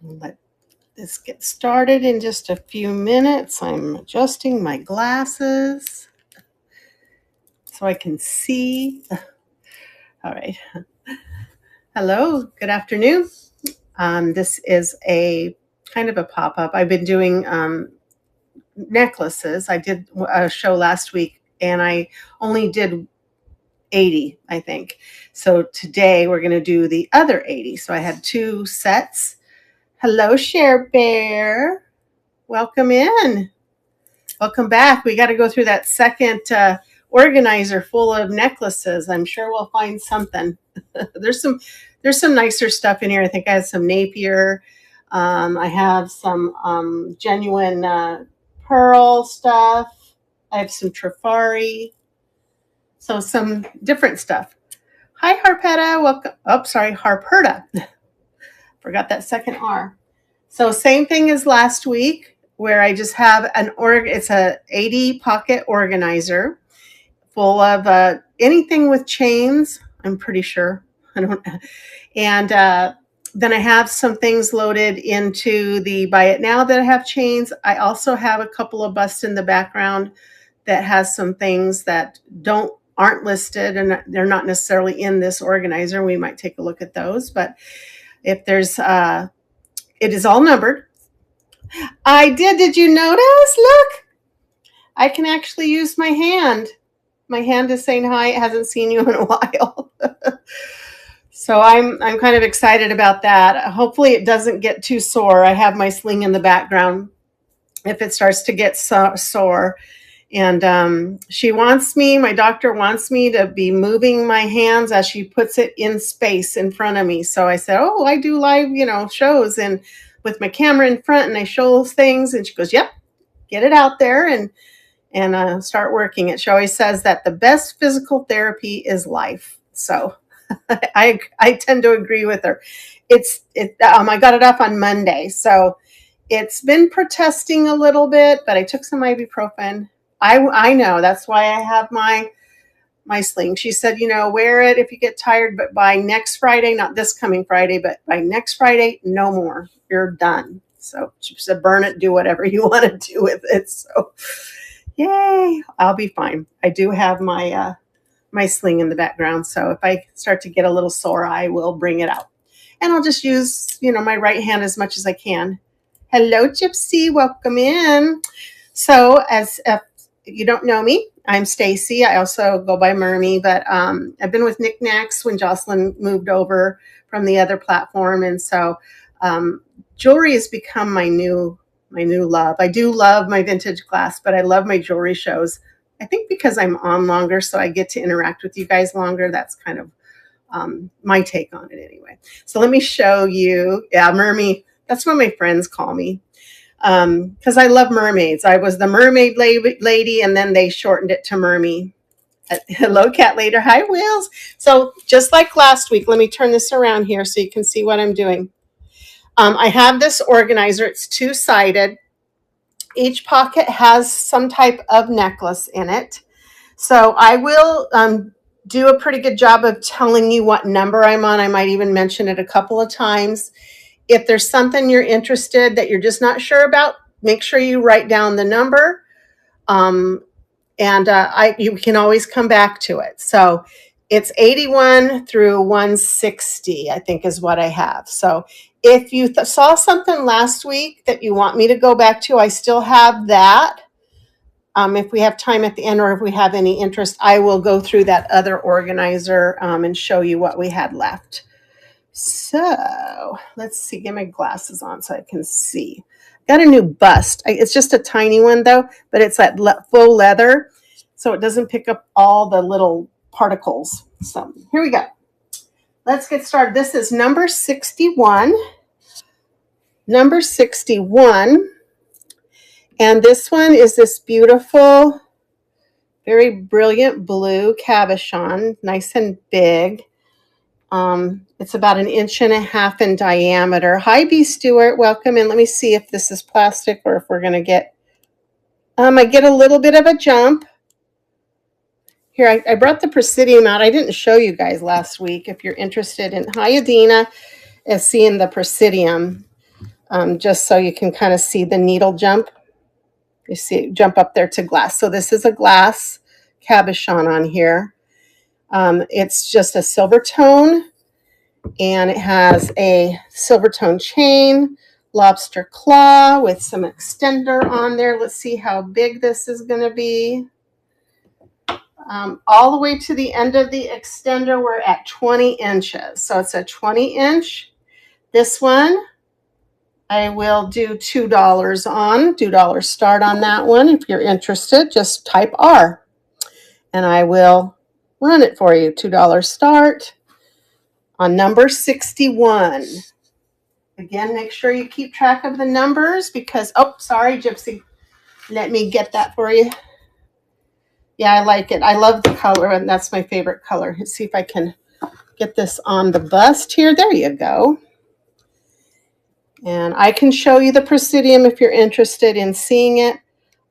Let this get started in just a few minutes. I'm adjusting my glasses so I can see. All right. Hello, good afternoon. This is a kind of a pop-up. I've been doing necklaces. I did a show last week and I only did 80, I think. So today we're going to do the other 80. So I had two sets. Hello, Share Bear. Welcome in. Welcome back. We got to go through that second organizer full of necklaces. I'm sure we'll find something. there's some nicer stuff in here. I think I have some Napier. I have some genuine pearl stuff. I have some Trifari. So some different stuff. Hi, Harpetta. Welcome. Oh, sorry, Harperta. Forgot that second R. So same thing as last week, where I just have it's a 80 pocket organizer full of anything with chains. I'm pretty sure. I don't. And then I have some things loaded into the Buy It Now that have chains. I also have a couple of busts in the background that has some things that aren't listed and they're not necessarily in this organizer. We might take a look at those, but if there's it is all numbered. Did you notice? Look, I can actually use my hand. My hand is saying hi. It hasn't seen you in a while. So I'm kind of excited about that. Hopefully it doesn't get too sore. I have my sling in the background if it starts to get sore. And my doctor wants me to be moving my hands as she puts it in space in front of me. So I said, oh, I do live, shows and with my camera in front and I show things. And she goes, yep, get it out there and start working it. She always says that the best physical therapy is life. So I tend to agree with her. I got it off on Monday. So it's been protesting a little bit, but I took some ibuprofen. I know, that's why I have my sling. She said, wear it if you get tired, but by next Friday, not this coming Friday, but by next Friday, no more. You're done. So she said, burn it, do whatever you want to do with it. So yay, I'll be fine. I do have my sling in the background. So if I start to get a little sore, I will bring it out. And I'll just use, my right hand as much as I can. Hello, Gypsy. Welcome in. So as if you don't know me, I'm Stacy. I also go by Mermy, but I've been with Knickknacks when Jocelyn moved over from the other platform. And so jewelry has become my new love. I do love my vintage glass, but I love my jewelry shows. I think because I'm on longer, so I get to interact with you guys longer. That's kind of my take on it anyway. So let me show you. Yeah, Mermy. That's what my friends call me. Because I love mermaids. I was the mermaid lady, and then they shortened it to Mermy. Hello, Cat Later. Hi, Wheels. So just like last week, let me turn this around here so you can see what I'm doing. I have this organizer. It's two-sided. Each pocket has some type of necklace in it. So I will do a pretty good job of telling you what number I'm on. I might even mention it a couple of times. If there's something you're interested that you're just not sure about, make sure you write down the number. You can always come back to it. So it's 81 through 160, I think is what I have. So if you saw something last week that you want me to go back to, I still have that. If we have time at the end or if we have any interest, I will go through that other organizer and show you what we had left. So let's see, get my glasses on so I can see. Got a new bust. It's just a tiny one though, but it's that faux leather, so it doesn't pick up all the little particles. So here we go. Let's get started. This is number 61. Number 61. And this one is this beautiful, very brilliant blue cabochon, nice and big. It's about 1.5 inches in diameter. Hi, B. Stewart. Welcome in. Let me see if this is plastic or if we're going to get... I get a little bit of a jump. Here, I brought the Presidium out. I didn't show you guys last week if you're interested in... Hi, Adina, seeing the Presidium. just so you can kind of see the needle jump. You see it jump up there to glass. So this is a glass cabochon on here. It's just a silver tone, and it has a silver tone chain, lobster claw with some extender on there. Let's see how big this is going to be. All the way to the end of the extender, we're at 20 inches. So it's a 20-inch. This one, I will do $2 on, $2 start on that one. If you're interested, just type R, and I will run it for you. $2 start on number 61. Again, make sure you keep track of the numbers because, oh, sorry, Gypsy. Let me get that for you. Yeah, I like it. I love the color, and that's my favorite color. Let's see if I can get this on the bust here. There you go. And I can show you the Presidium if you're interested in seeing it.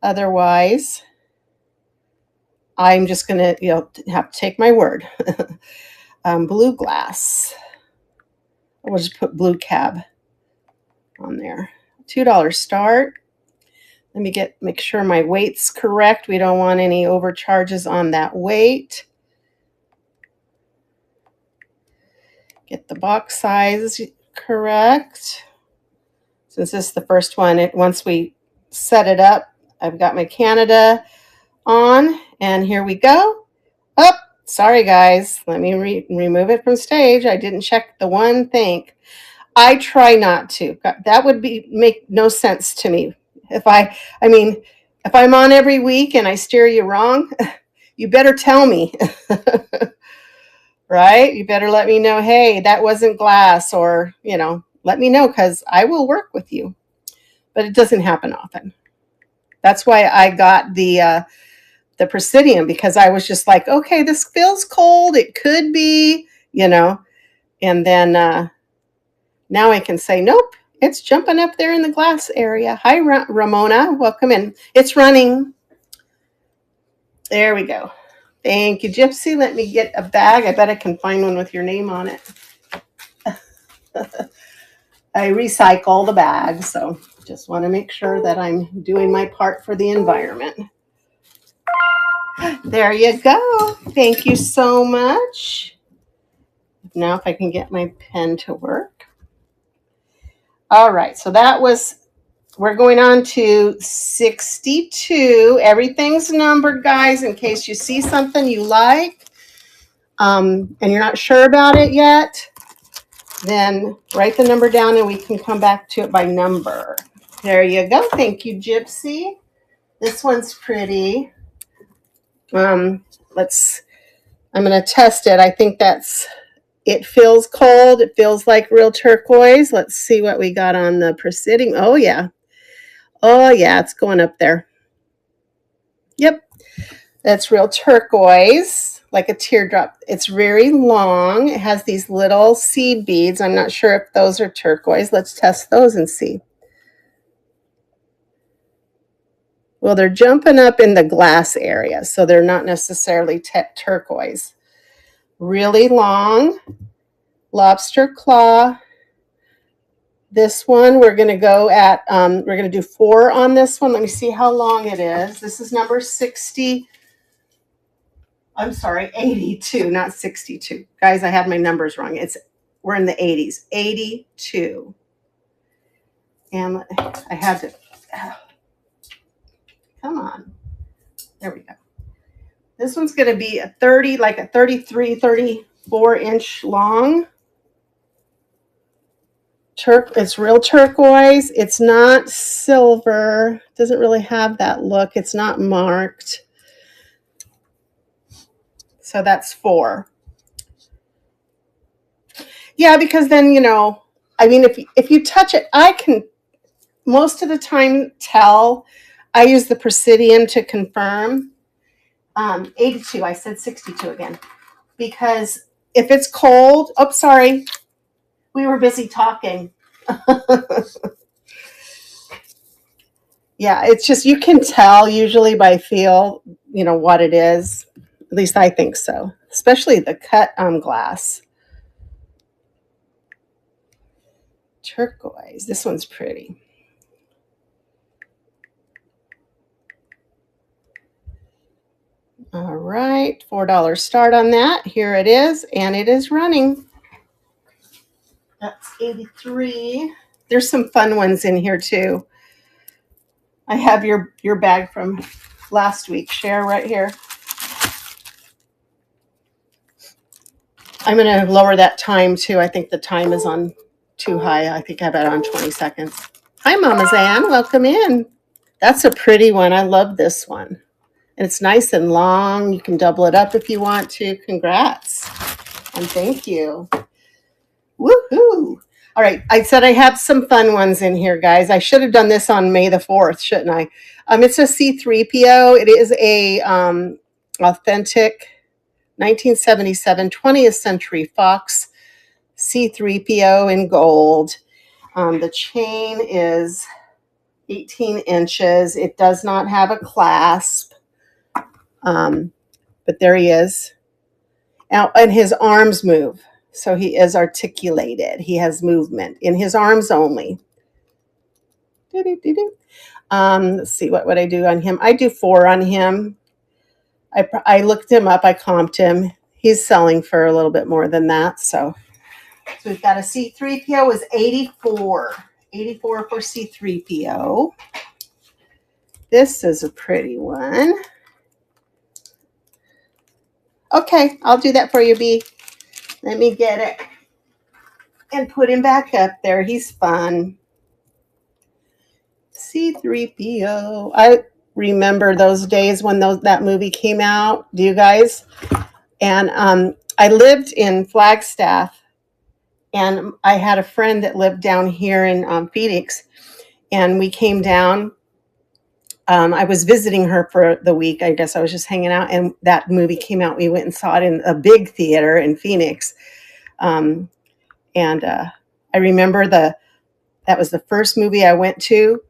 Otherwise, I'm just going to, have to take my word. Blue glass. We'll just put blue cab on there. $2 start. Let me make sure my weight's correct. We don't want any overcharges on that weight. Get the box size correct. Since this is the first one, once we set it up, I've got my Canada on, and here we go. Oh, sorry guys. Let me remove it from stage. I didn't check the one thing. I try not to. That would make no sense to me. If I'm on every week and I steer you wrong, you better tell me, right? You better let me know, hey, that wasn't glass, or, let me know, because I will work with you. But it doesn't happen often. That's why I got the Presidium, because I was just like, okay, this feels cold. It could be, and then now I can say, nope. It's jumping up there in the glass area. Hi, Ramona. Welcome in. It's running. There we go. Thank you, Gypsy. Let me get a bag. I bet I can find one with your name on it. I recycle the bag, so just want to make sure that I'm doing my part for the environment. There you go. Thank you so much. Now if I can get my pen to work. All right, so we're going on to 62. Everything's numbered, guys, in case you see something you like and you're not sure about it yet, then write the number down and we can come back to it by number. There you go. Thank you, Gypsy. This one's pretty. I'm going to test it. I think it feels cold. It feels like real turquoise. Let's see what we got on the Presidium. Oh, yeah. Oh, yeah. It's going up there. Yep. That's real turquoise, like a teardrop. It's very long. It has these little seed beads. I'm not sure if those are turquoise. Let's test those and see. Well, they're jumping up in the glass area, so they're not necessarily turquoise. Really long, lobster claw. This one, we're going to go at, we're going to do 4 on this one. Let me see how long it is. This is number 60. I'm sorry, 82, not 62. Guys, I had my numbers wrong. We're in the 80s, 82. And I had to, come on. There we go. This one's going to be a 33, 34-inch long. It's real turquoise. It's not silver. It doesn't really have that look. It's not marked. So that's 4. Yeah, because then, if you touch it, I can most of the time tell. I use the Presidium to confirm. 82, I said 62 again. Because if it's cold, oh, sorry. We were busy talking. Yeah, it's just, you can tell usually by feel, what it is. At least I think so. Especially the cut glass. Turquoise. This one's pretty. All right, $4 start on that. Here it is, and it is running. That's 83. There's some fun ones in here too. I have your bag from last week. Share right here. I'm going to lower that time too. I think the time is on too high. I think I have it on 20 seconds. Hi, Mama Zan. Welcome in. That's a pretty one. I love this one. And it's nice and long. You can double it up if you want to. Congrats. And thank you. Woohoo. All right. I said I have some fun ones in here, guys. I should have done this on May the 4th, shouldn't I? It's a C3PO. It is a authentic 1977 20th Century Fox C3PO in gold. The chain is 18 inches. It does not have a clasp. But there he is. Now, and his arms move. So he is articulated. He has movement in his arms only. Let's see, what would I do on him? I do 4 on him. I looked him up. I comped him. He's selling for a little bit more than that. So we've got a C3PO is 84. 84 for C3PO. This is a pretty one. Okay, I'll do that for you, B. Let me get it and put him back up there. He's fun. C3PO. I remember those days when that movie came out. Do you guys? And I lived in Flagstaff, and I had a friend that lived down here in Phoenix, and we came down. I was visiting her for the week. I guess I was just hanging out, and that movie came out. We went and saw it in a big theater in Phoenix. And I remember that was the first movie I went to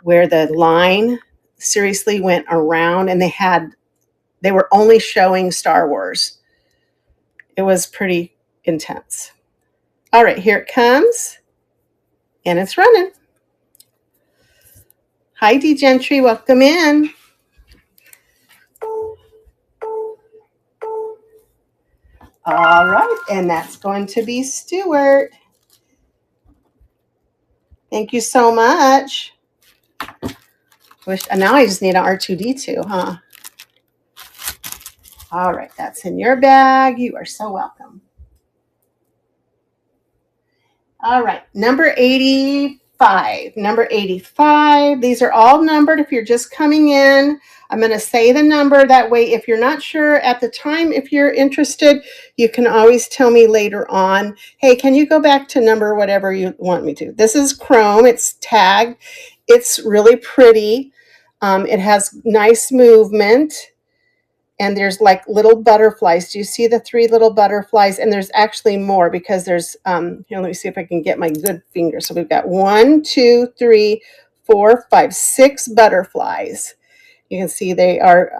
where the line seriously went around, and they were only showing Star Wars. It was pretty intense. All right, here it comes, and it's running. Hi, D Gentry, welcome in. All right, and that's going to be Stuart. Thank you so much. Now I just need an R2-D2, huh? All right, that's in your bag. You are so welcome. All right, number 85. Number 85. These are all numbered if you're just coming in. I'm going to say the number. That way, if you're not sure at the time, if you're interested, you can always tell me later on, hey, can you go back to number whatever you want me to? This is chrome. It's tagged. It's really pretty. It has nice movement. And there's like little butterflies. Do you see the 3 little butterflies? And there's actually more because there's, here, let me see if I can get my good finger. So we've got 1, 2, 3, 4, 5, 6 butterflies. You can see they are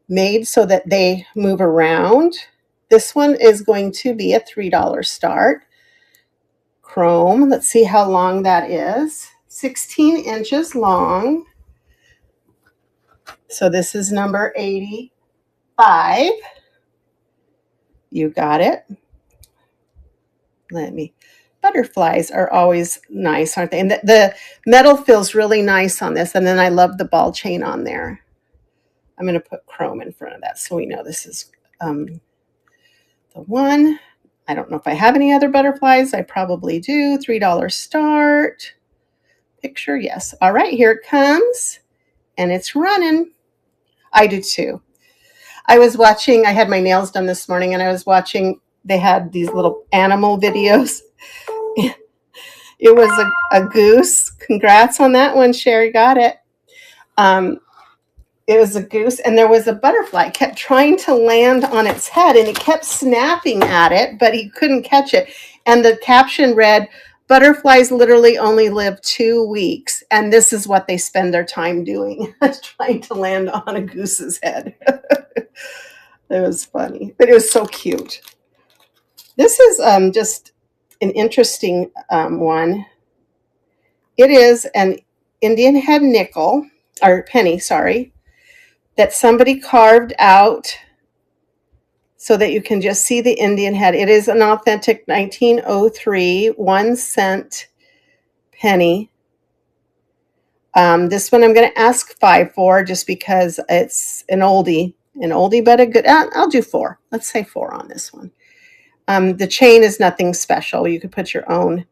made so that they move around. This one is going to be a $3 start. Chrome, let's see how long that is. 16 inches long. So this is number 85. You got it. Butterflies are always nice, aren't they? And the metal feels really nice on this. And then I love the ball chain on there. I'm going to put chrome in front of that so we know this is the one. I don't know if I have any other butterflies. I probably do. $3 start. Picture, yes. All right, here it comes. And it's running. I do too. I was watching, I had my nails done this morning, and I was watching, they had these little animal videos. It was a goose. Congrats on that one, Sherry, got it. It was a goose, and there was a butterfly. It kept trying to land on its head, and it kept snapping at it, but he couldn't catch it. And the caption read, "Butterflies literally only live 2 weeks, and this is what they spend their time doing, trying to land on a goose's head." It was funny, but it was so cute. This is just an interesting one. It is an Indian head nickel, or penny, sorry, that somebody carved out so that you can just see the Indian head. It is an authentic 1903 1 cent penny. This one I'm going to ask 5 for just because it's an oldie but a good. I'll do 4. Let's say 4 on this one. The chain is nothing special. You could put your own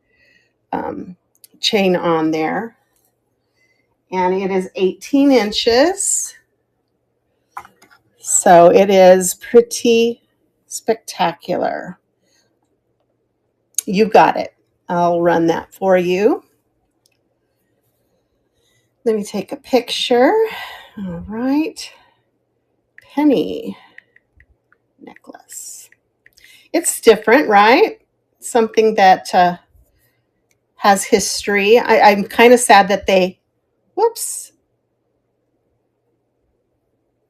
chain on there. And it is 18 inches. So it is pretty spectacular. You got it. I'll run that for you. Let me take a picture. All right. Penny necklace. It's different, right? Something that has history. I'm kind of sad that they, whoops.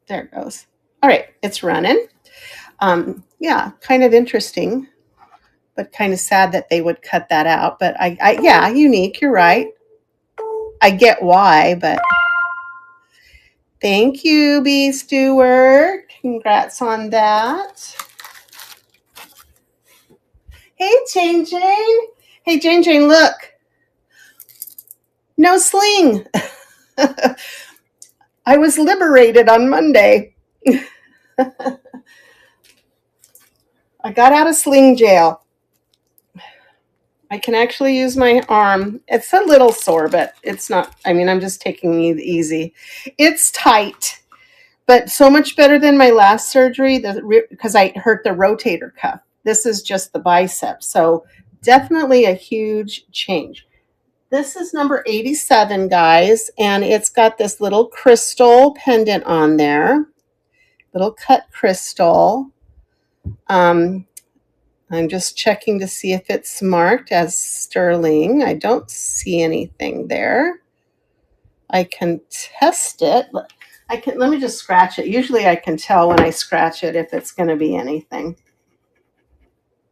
There it goes. All right, it's running. Yeah, kind of interesting, but kind of sad that they would cut that out. But yeah, unique. You're right. I get why, but thank you, B. Stewart. Congrats on that. Hey, Jane Jane. Hey, Jane Jane, look. No sling. I was liberated on Monday. I got out of sling jail. I can actually use my arm. It's a little sore, but it's not. I mean, I'm just taking it easy. It's tight, but so much better than my last surgery because I hurt the rotator cuff. This is just the bicep. So definitely a huge change. This is number 87, guys, and it's got this little crystal pendant on there. Little cut crystal. I'm just checking to see if it's marked as sterling. I don't see anything there. I can test it. Let me just scratch it. Usually I can tell when I scratch it if it's going to be anything.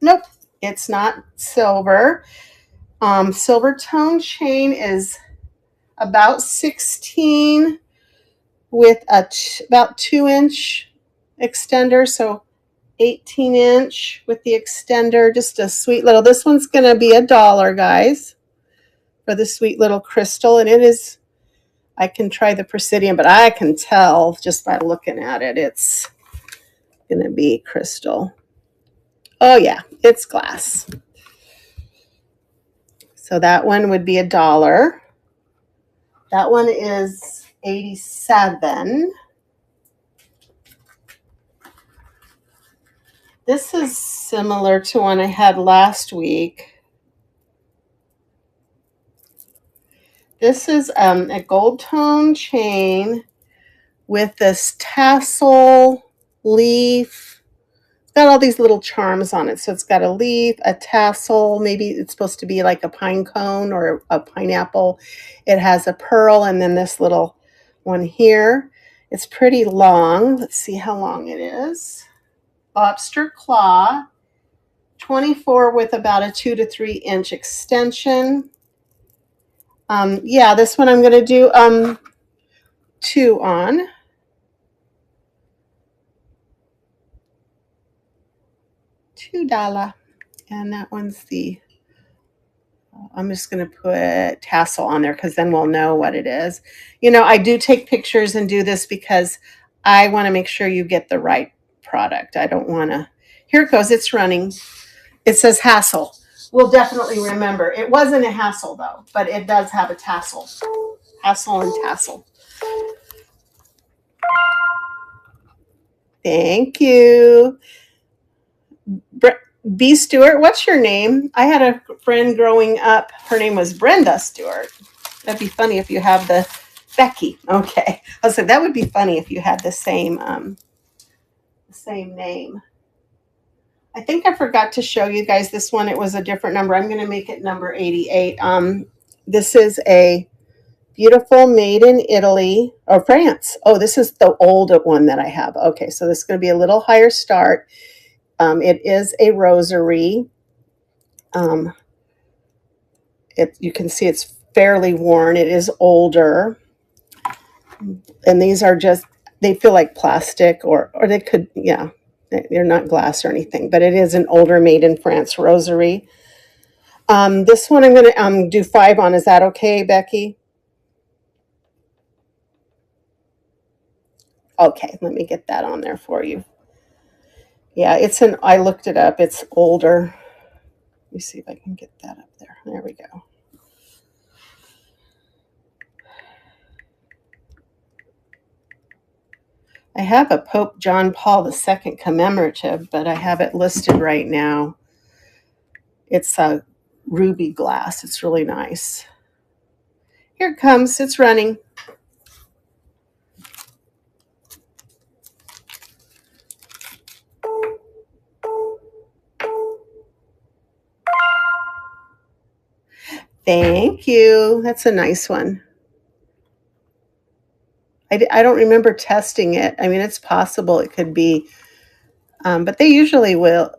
Nope, it's not silver. Silver tone chain is about 16 with about 2-inch extender. So 18-inch with the extender, just a sweet little. This one's going to be $1, guys, for the sweet little crystal. And it is, I can try the Presidium, but I can tell just by looking at it, it's going to be crystal. Oh, yeah, it's glass. So that one would be $1. That one is 87. This is similar to one I had last week. This is a gold tone chain with this tassel leaf. It's got all these little charms on it. So it's got a leaf, a tassel. Maybe it's supposed to be like a pine cone or a pineapple. It has a pearl and then this little one here. It's pretty long. Let's see how long it is. Lobster claw, 24 with about a 2 to 3 inch extension. Yeah, this one I'm going to do 2 on. $2. And that one's the, I'm just going to put tassel on there because then we'll know what it is. You know, I do take pictures and do this because I want to make sure you get the right product. I don't want to. Here it goes. It's running. It says hassle. We'll definitely remember. It wasn't a hassle though, but it does have a tassel. Hassle and tassel. Thank you. B. Stewart, what's your name? I had a friend growing up. Her name was Brenda Stewart. That'd be funny if you have the Becky. Okay. I was like, that would be funny if you had the same name. I think I forgot to show you guys this one. It was a different number. I'm going to make it number 88. This is a beautiful made in Italy or France. Oh, this is the old one that I have. Okay, so this is going to be a little higher start. It is a rosary. You can see it's fairly worn. It is older. And these are just, they feel like plastic, or they could, yeah, they're not glass or anything, but it is an older made in France rosary. This one I'm going to do 5 on. Is that okay, Becky? Okay, let me get that on there for you. Yeah, I looked it up. It's older. Let me see if I can get that up there. There we go. I have a Pope John Paul II commemorative, but I have it listed right now. It's a ruby glass. It's really nice. Here it comes. It's running. Thank you. That's a nice one. I don't remember testing it. I mean, it's possible it could be, but they usually will.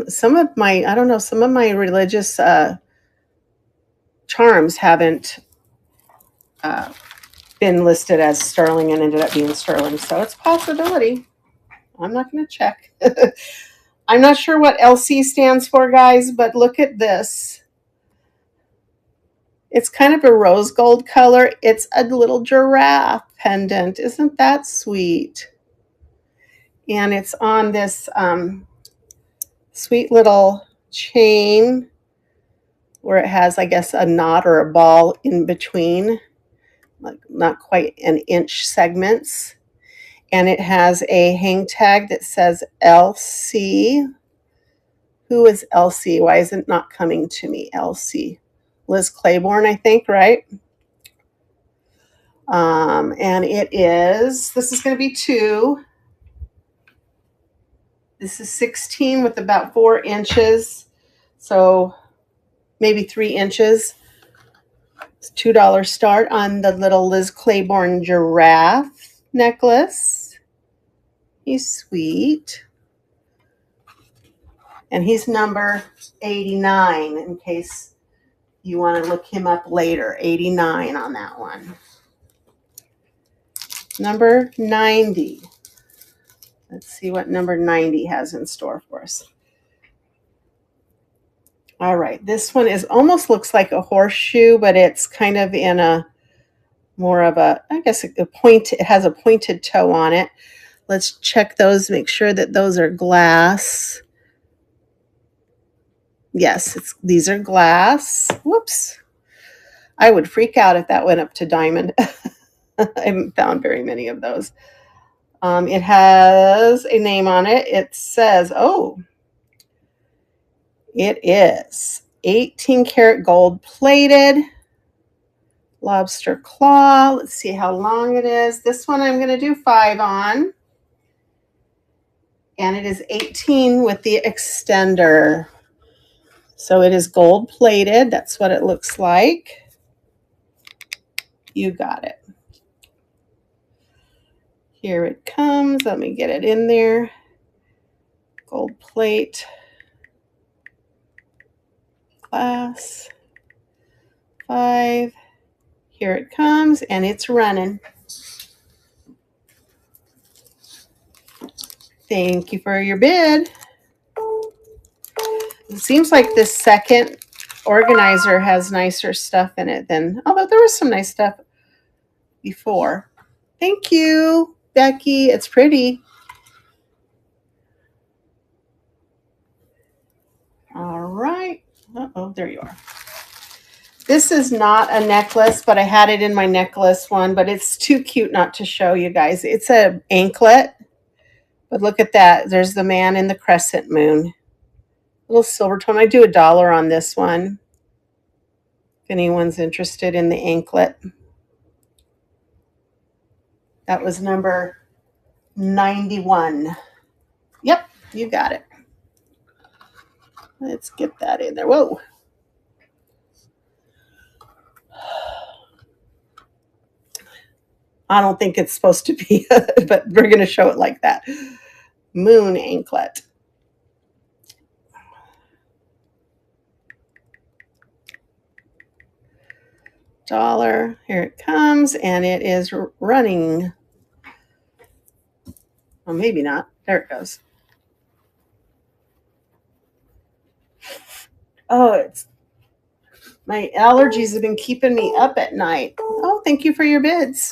Some of my religious charms haven't been listed as sterling and ended up being sterling. So it's a possibility. I'm not going to check. I'm not sure what LC stands for, guys, but look at this. It's kind of a rose gold color. It's a little giraffe pendant. Isn't that sweet? And it's on this sweet little chain where it has, I guess, a knot or a ball in between, like not quite an inch segments. And it has a hang tag that says LC. Who is LC? Why is it not coming to me? LC. Liz Claiborne, I think, right? And this is going to be 2. This is 16 with about 4 inches. So maybe 3 inches. It's $2 start on the little Liz Claiborne giraffe necklace. He's sweet. And he's number 89 in case you want to look him up later. 89 on that one. Number 90. Let's see what number 90 has in store for us. All right, this one almost looks like a horseshoe, but it's kind of in a more of a, I guess, it has a pointed toe on it. Let's check those, make sure that those are glass. Yes, these are glass. Whoops. I would freak out if that went up to diamond. I haven't found very many of those. It has a name on it. It says, it is 18 karat gold plated lobster claw. Let's see how long it is. This one I'm going to do 5 on. And it is 18 with the extender. So it is gold plated. That's what it looks like. You got it. Here it comes. Let me get it in there. Gold plate. Glass. 5. Here it comes, and it's running. Thank you for your bid. It seems like this second organizer has nicer stuff in it than, although there was some nice stuff before. Thank you, Becky. It's pretty. All right. Uh-oh, there you are. This is not a necklace, but I had it in my necklace one, but it's too cute not to show you guys. It's an anklet, but look at that. There's the man in the crescent moon. Little silver tone. I do $1 on this one. If anyone's interested in the anklet. That was number 91. Yep, you got it. Let's get that in there. Whoa. I don't think it's supposed to be, but we're going to show it like that. Moon anklet. $1. Here it comes, and it is running. Well, maybe not. There it goes. Oh, it's my allergies have been keeping me up at night. Oh, thank you for your bids.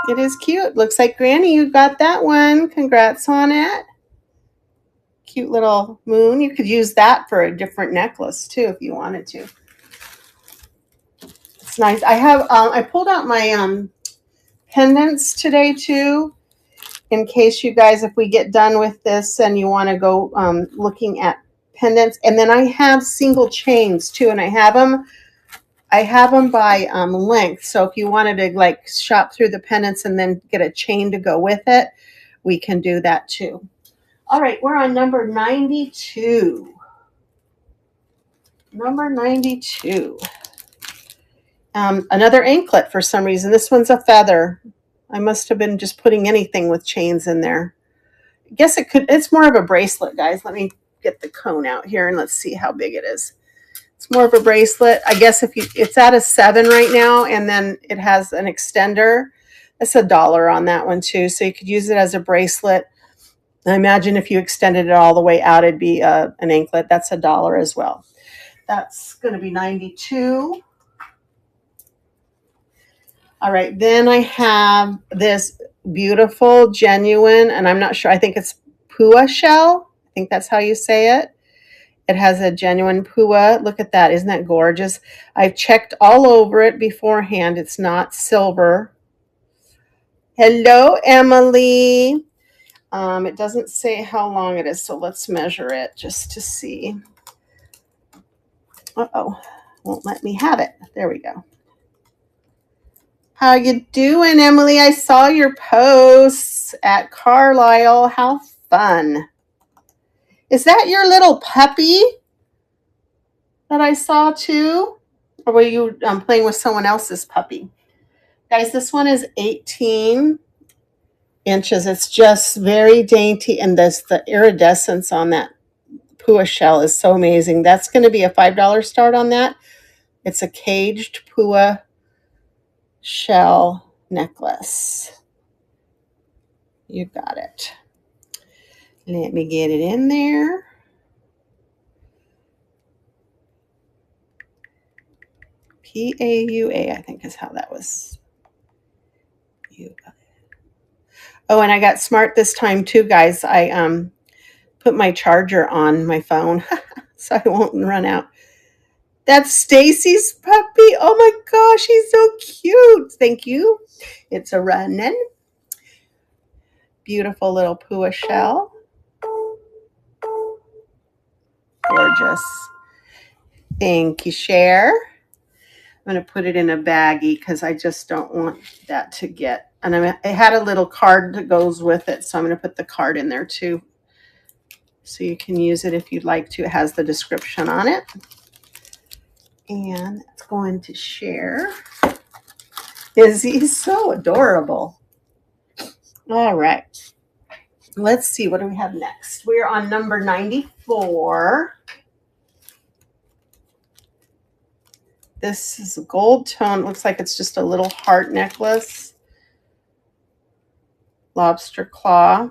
It is cute. Looks like Granny, you got that one. Congrats on it. Cute little moon. You could use that for a different necklace too if you wanted to. It's nice. I have I pulled out my pendants today too, in case you guys, if we get done with this and you want to go looking at pendants. And then I have single chains too, and I have them by length. So if you wanted to like shop through the pendants and then get a chain to go with it, we can do that too. All right, we're on number 92. Number 92. Another anklet for some reason. This one's a feather. I must have been just putting anything with chains in there. I guess it's more of a bracelet, guys. Let me get the cone out here and let's see how big it is. It's more of a bracelet. I guess it's at a 7 right now, and then it has an extender. That's $1 on that one too. So you could use it as a bracelet. I imagine if you extended it all the way out, it'd be an anklet. That's $1 as well. That's going to be 92. All right, then I have this beautiful, genuine, and I'm not sure, I think it's Pua shell. I think that's how you say it. It has a genuine Pua. Look at that. Isn't that gorgeous? I've checked all over it beforehand. It's not silver. Hello, Emily. It doesn't say how long it is, so let's measure it just to see. Uh-oh, won't let me have it. There we go. How you doing, Emily? I saw your posts at Carlisle. How fun. Is that your little puppy that I saw too? Or were you playing with someone else's puppy? Guys, this one is 18 inches. It's just very dainty, and the iridescence on that Pua shell is so amazing. That's going to be a $5 start on that. It's a caged Pua shell necklace. You got it. Let me get it in there. P-A-U-A, I think is how that was. Oh, and I got smart this time too, guys. I put my charger on my phone so I won't run out. That's Stacy's puppy. Oh my gosh, he's so cute. Thank you. It's a running. Beautiful little Pua shell. Gorgeous. Thank you, Cher. I'm going to put it in a baggie because I just don't want that to get. And I had a little card that goes with it, so I'm going to put the card in there too. So you can use it if you'd like to. It has the description on it. And it's going to Cher. He's so adorable. All right. Let's see. What do we have next? We're on number 94. This is a gold tone. Looks like it's just a little heart necklace. Lobster claw.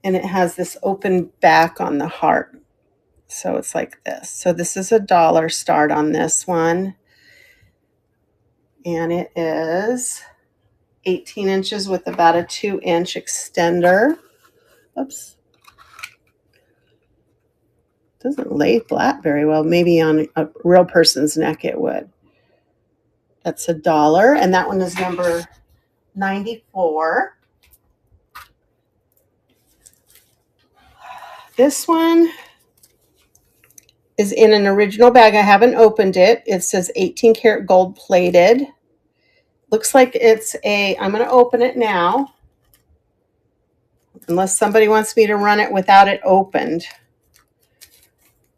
And it has this open back on the heart. So it's like this. So this is $1 start on this one. And it is 18 inches with about a 2-inch extender. Oops. Doesn't lay flat very well. Maybe on a real person's neck it would. That's $1. And that one is number 94. This one is in an original bag. I haven't opened it. It says 18 karat gold plated. Looks like it's I'm going to open it now. Unless somebody wants me to run it without it opened.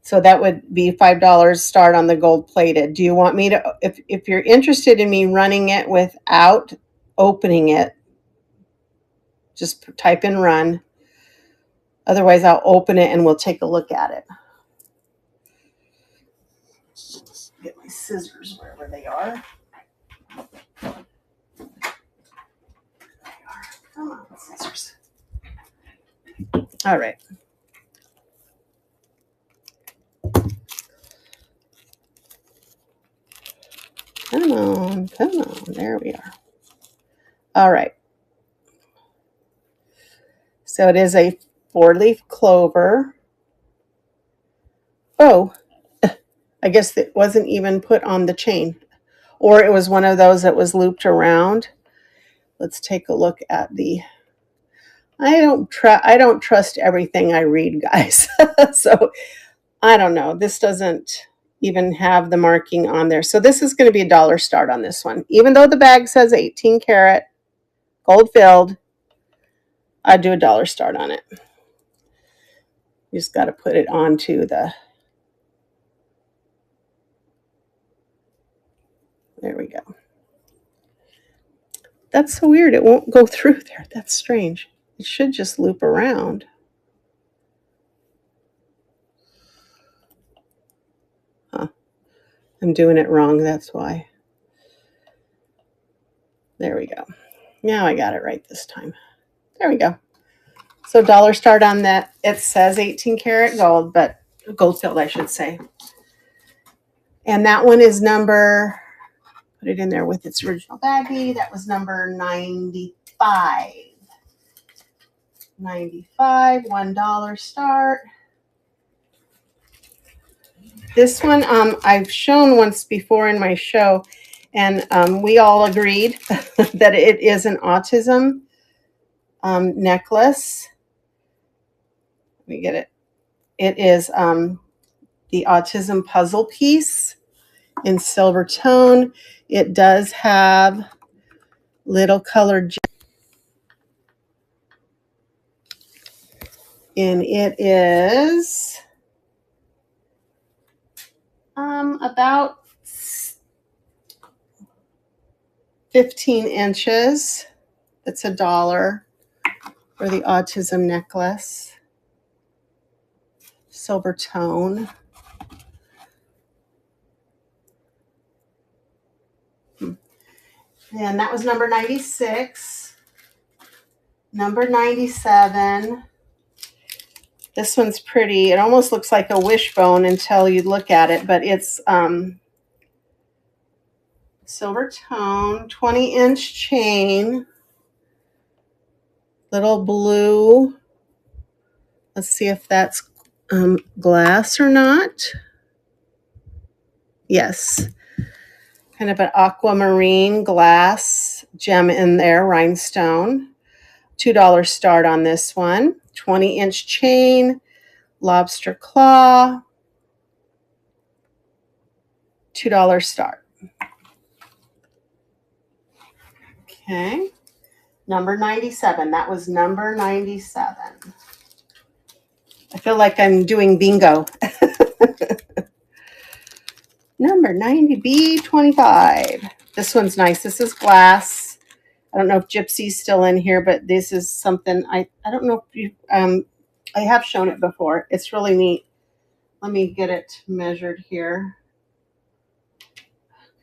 So that would be $5 start on the gold plated. Do you want me to, if you're interested in me running it without opening it, just type in run. Otherwise, I'll open it and we'll take a look at it. Get my scissors wherever they are. Come on, scissors. All right. Come on, come on. There we are. All right. So it is a 4-leaf clover. Oh, I guess it wasn't even put on the chain. Or it was one of those that was looped around. Let's take a look at the... I don't trust everything I read, guys. So I don't know. This doesn't even have the marking on there. So this is going to be $1 start on this one. Even though the bag says 18 karat, gold filled, I'd do $1 start on it. You just got to put it onto the... There we go. That's so weird. It won't go through there. That's strange. It should just loop around. Huh. I'm doing it wrong. That's why. There we go. Now I got it right this time. There we go. So $1 start on that. It says 18 karat gold, but gold filled, I should say. And that one is number, put it in there with its original baggie. That was number 95. 95, $1 start. This one I've shown once before in my show, and we all agreed that it is an autism necklace. Let me get it. It is the autism puzzle piece in silver tone. It does have little colored gems. And it is about 15 inches. It's $1 for the autism necklace. Silver tone. And that was number 96. Number 97. This one's pretty. It almost looks like a wishbone until you look at it, but it's silver tone, 20-inch chain, little blue. Let's see if that's glass or not. Yes. Kind of an aquamarine glass gem in there, rhinestone. $2 start on this one. 20-inch chain, lobster claw. $2 start. Okay. Number 97. That was number 97. I feel like I'm doing bingo. Number 90B25. This one's nice. This is glass. I don't know if Gypsy's still in here, but this is something I don't know if you I have shown it before. It's really neat. Let me get it measured here.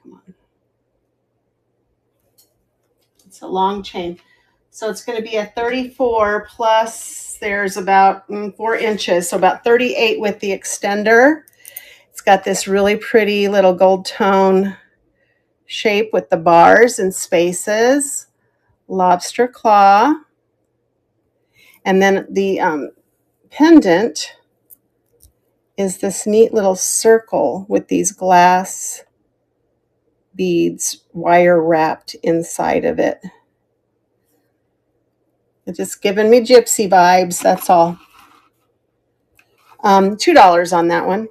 Come on. It's a long chain. So it's going to be a 34 plus, there's about 4 inches. So about 38 with the extender. It's got this really pretty little gold tone shape with the bars and spaces. Lobster claw. And then the pendant is this neat little circle with these glass beads wire wrapped inside of it. It's just giving me gypsy vibes, that's all. $2 on that one.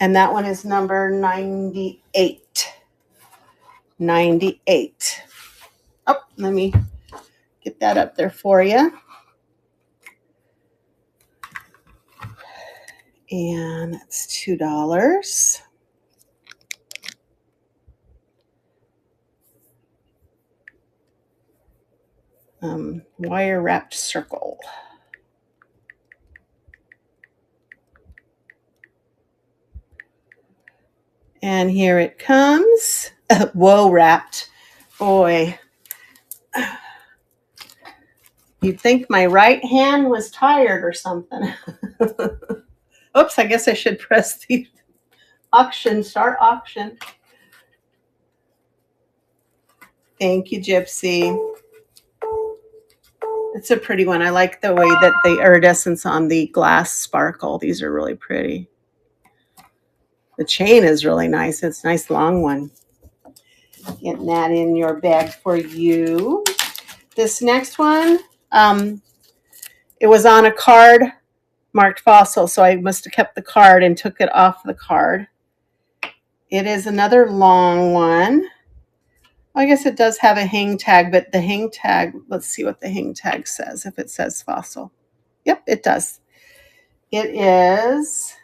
And that one is number 98. 98. Oh, let me get that up there for you. And that's $2. Wire wrapped circle. And here it comes. Whoa, wrapped. Boy. You'd think my right hand was tired or something. Oops, I guess I should press the auction, start auction. Thank you, Gypsy. It's a pretty one. I like the way that the iridescence on the glass sparkle. These are really pretty. The chain is really nice. It's a nice long one. Getting that in your bag for you. This next one, it was on a card marked Fossil, so I must have kept the card and took it off the card. It is another long one. I guess it does have a hang tag, but the hang tag, let's see what the hang tag says, if it says Fossil. Yep, it does. It is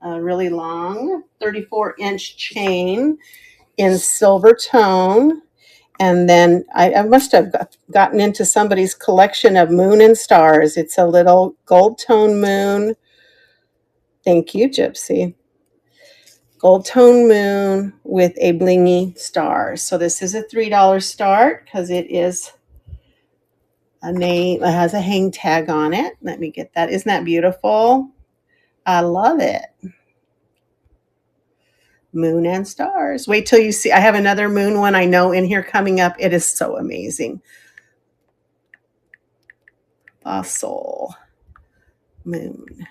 a really long 34-inch chain in silver tone. And then I must have gotten into somebody's collection of moon and stars. It's a little gold tone moon. Thank you, Gypsy. Gold tone moon with a blingy star. So this is a $3 start because it is a name. It has a hang tag on it. Let me get that. Isn't that beautiful? I love it. Moon and stars. Wait till you see. I have another moon one I know in here coming up. It is so amazing. Fossil moon.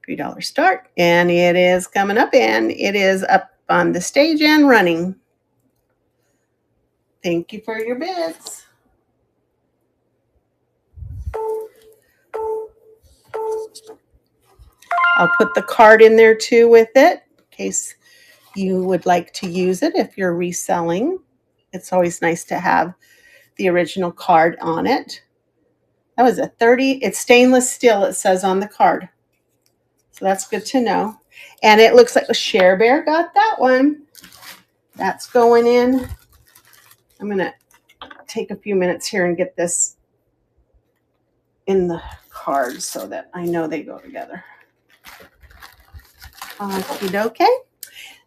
$3 start. And it is coming up and it is up on the stage and running. Thank you for your bids. I'll put the card in there too with it in case you would like to use it if you're reselling. It's always nice to have the original card on it. That was a 30. It's stainless steel, it says on the card. So that's good to know. And it looks like a Share Bear got that one. That's going in. I'm going to take a few minutes here and get this in the card so that I know they go together. Okie dokie.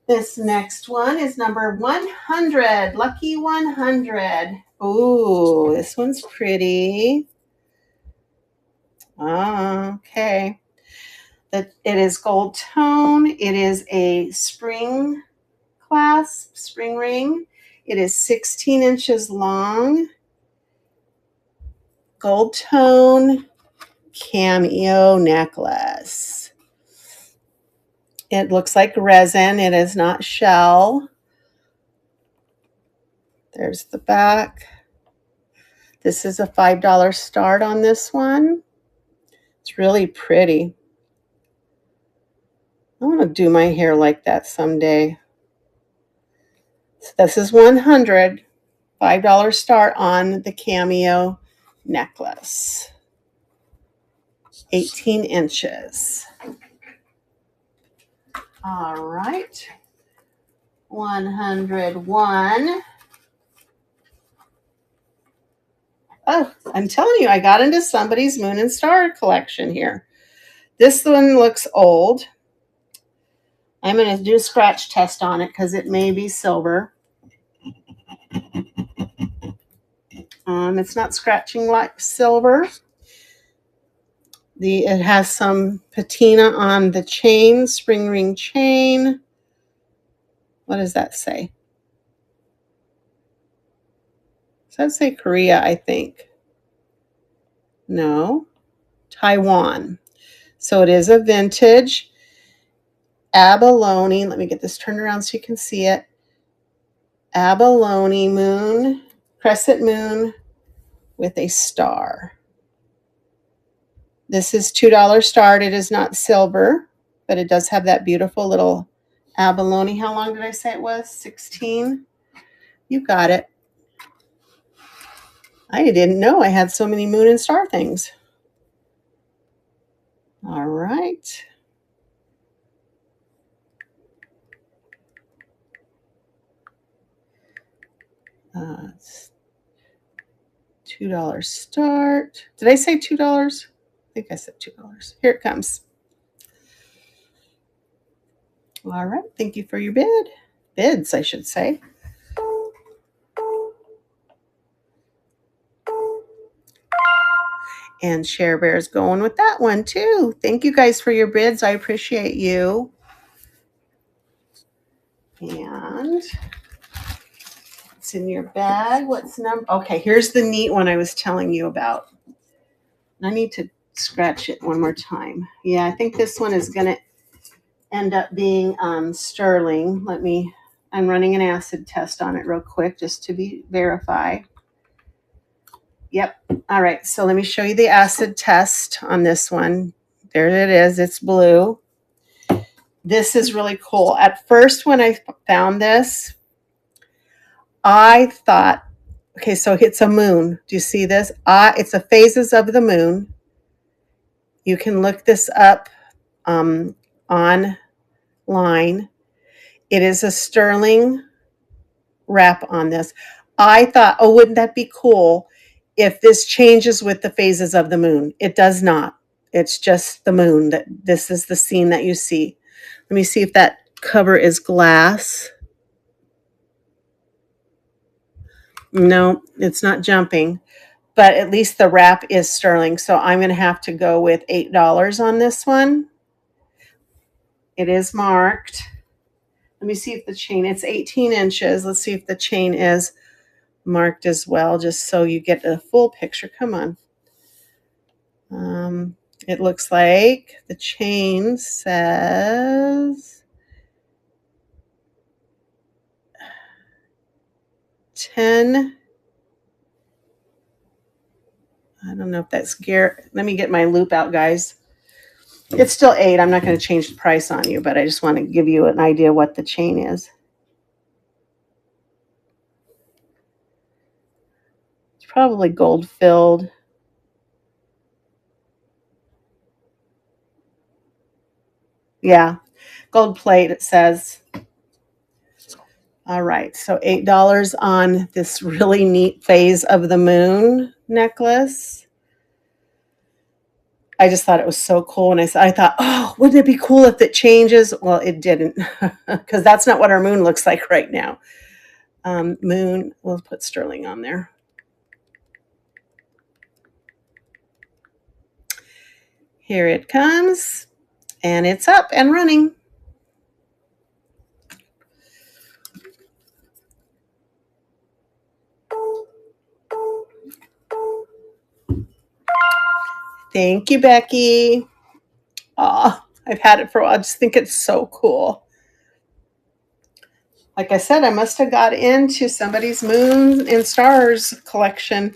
This next one is number 100, Lucky 100. Ooh, this one's pretty. Okay. It is gold tone. It is a spring clasp, spring ring. It is 16 inches long. Gold tone cameo necklace. It looks like resin. It is not shell. There's the back. This is a $5 start on this one. It's really pretty. I want to do my hair like that someday. So this is 100, $5 start on the cameo necklace. 18 inches. All right. 101. Oh, I'm telling you, I got into somebody's moon and star collection here. This one looks old. I'm going to do a scratch test on it because it may be silver. It's not scratching like silver. It has some patina on the chain, spring ring chain. What does that say? Does that say Korea, I think? No. Taiwan. So it is a vintage abalone. Let me get this turned around so you can see it. Abalone moon, crescent moon with a star. This is $2 start. It is not silver, but it does have that beautiful little abalone. How long did I say it was? 16? You got it. I didn't know I had so many moon and star things. All right. It's $2 start. Did I say $2? I think I said $2. Here it comes. All right. Thank you for your bids, I should say. And Share Bear's going with that one too. Thank you guys for your bids. I appreciate you. And it's in your bag. What's number? Okay, here's the neat one I was telling you about. I need to scratch it one more time. Yeah, I think this one is going to end up being sterling. I'm running an acid test on it real quick just to verify. Yep. All right. So let me show you the acid test on this one. There it is. It's blue. This is really cool. At first, when I found this, I thought, okay, so it's a moon. Do you see this? It's the phases of the moon. You can look this up online. It is a sterling wrap on this. I thought, oh, wouldn't that be cool if this changes with the phases of the moon? It does not. It's just the moon. That this is the scene that you see. Let me see if that cover is glass. No, it's not jumping, but at least the wrap is sterling. So I'm going to have to go with $8 on this one. It is marked. Let me see if the chain, it's 18 inches. Let's see if the chain is marked as well, just so you get a full picture. Come on. It looks like the chain says 10. I don't know if that's gear. Let me get my loop out, guys. It's still 8. I'm not going to change the price on you, but I just want to give you an idea what the chain is. It's probably gold filled. Yeah, gold plate, it says. All right, so $8 on this really neat phase of the moon necklace. I just thought it was so cool. And I thought, oh, wouldn't it be cool if it changes? Well, it didn't, because that's not what our moon looks like right now. Moon, we'll put sterling on there. Here it comes, and it's up and running. Thank you, Becky. Oh, I've had it for a while. I just think it's so cool. Like I said, I must have got into somebody's moon and stars collection,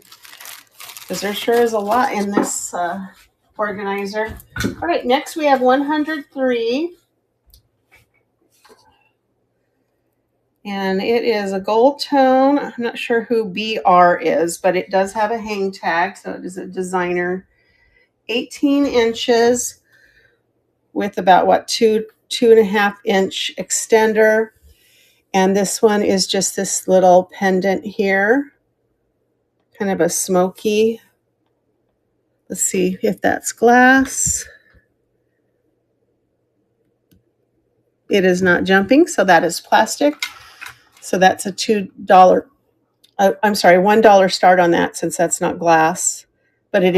because there sure is a lot in this organizer. All right, next we have 103. And it is a gold tone. I'm not sure who BR is, but it does have a hang tag, so it is a designer. 18 inches with about, what, 2.5 inch extender. And this one is just this little pendant here, kind of a smoky. Let's see if that's glass. It is not jumping, so that is plastic. So that's a $2, I'm sorry, $1 start on that, since that's not glass, but it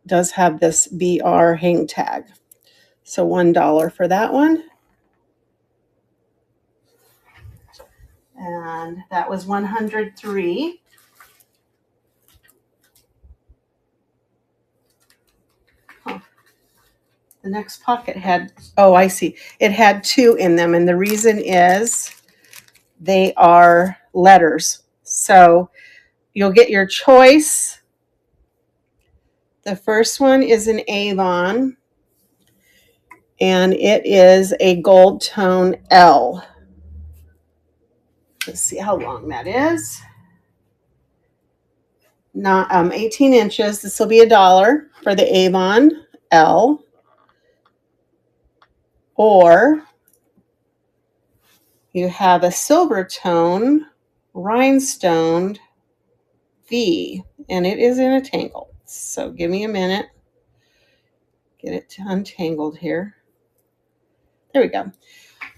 does have this BR hang tag. So $1 for that one. And that was 103. Huh. The next pocket had, oh, I see. It had 2 in them, and the reason is they are letters. So you'll get your choice. The first one is an Avon, and it is a gold tone L. Let's see how long that is. Not 18 inches. This will be $1 for the Avon L. Or you have a silver tone rhinestoned V, and it is in a tangle. So give me a minute. Get it untangled here. There we go.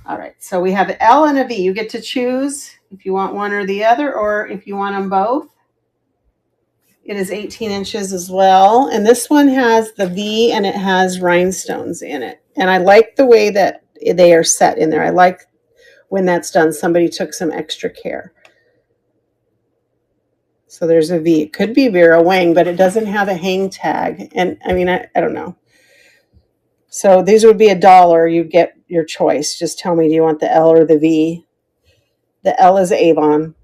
All right, so we have an L and a V. You get to choose if you want one or the other, or if you want them both. It is 18 inches as well. And this one has the V and it has rhinestones in it. And I like the way that they are set in there. I like when that's done, somebody took some extra care. So there's a V. It could be Vera Wang, but it doesn't have a hang tag. And I mean, I don't know. So these would be $1. You get your choice. Just tell me, do you want the L or the V? The L is Avon.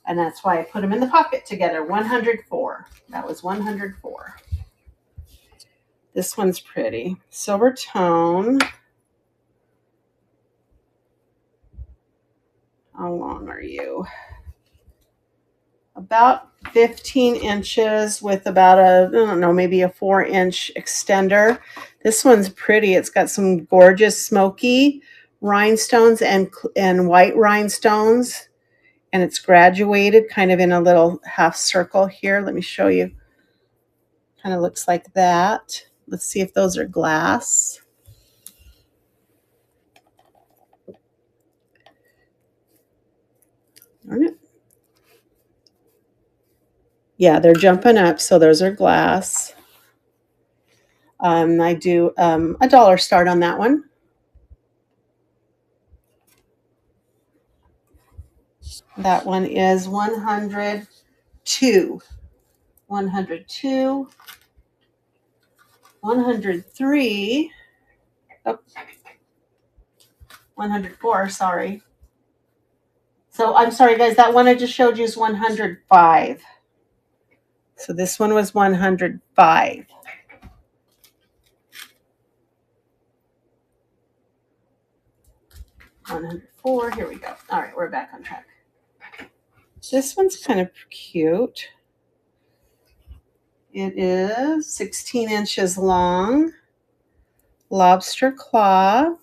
And that's why I put them in the pocket together. 104. That was 104. This one's pretty. Silver tone. How long are you? About 15 inches with about a, I don't know, maybe a 4-inch extender. This one's pretty. It's got some gorgeous smoky rhinestones and white rhinestones. And it's graduated kind of in a little half circle here. Let me show you. Kind of looks like that. Let's see if those are glass. Darn it. Yeah, they're jumping up, so those are glass. I do $1 start on that one. That one is 102. 102. 103. Oh, 104, sorry. So I'm sorry, guys, that one I just showed you is 105. So this one was 105. $104. Here we go. All right, we're back on track. This one's kind of cute. It is 16 inches long. Lobster claw.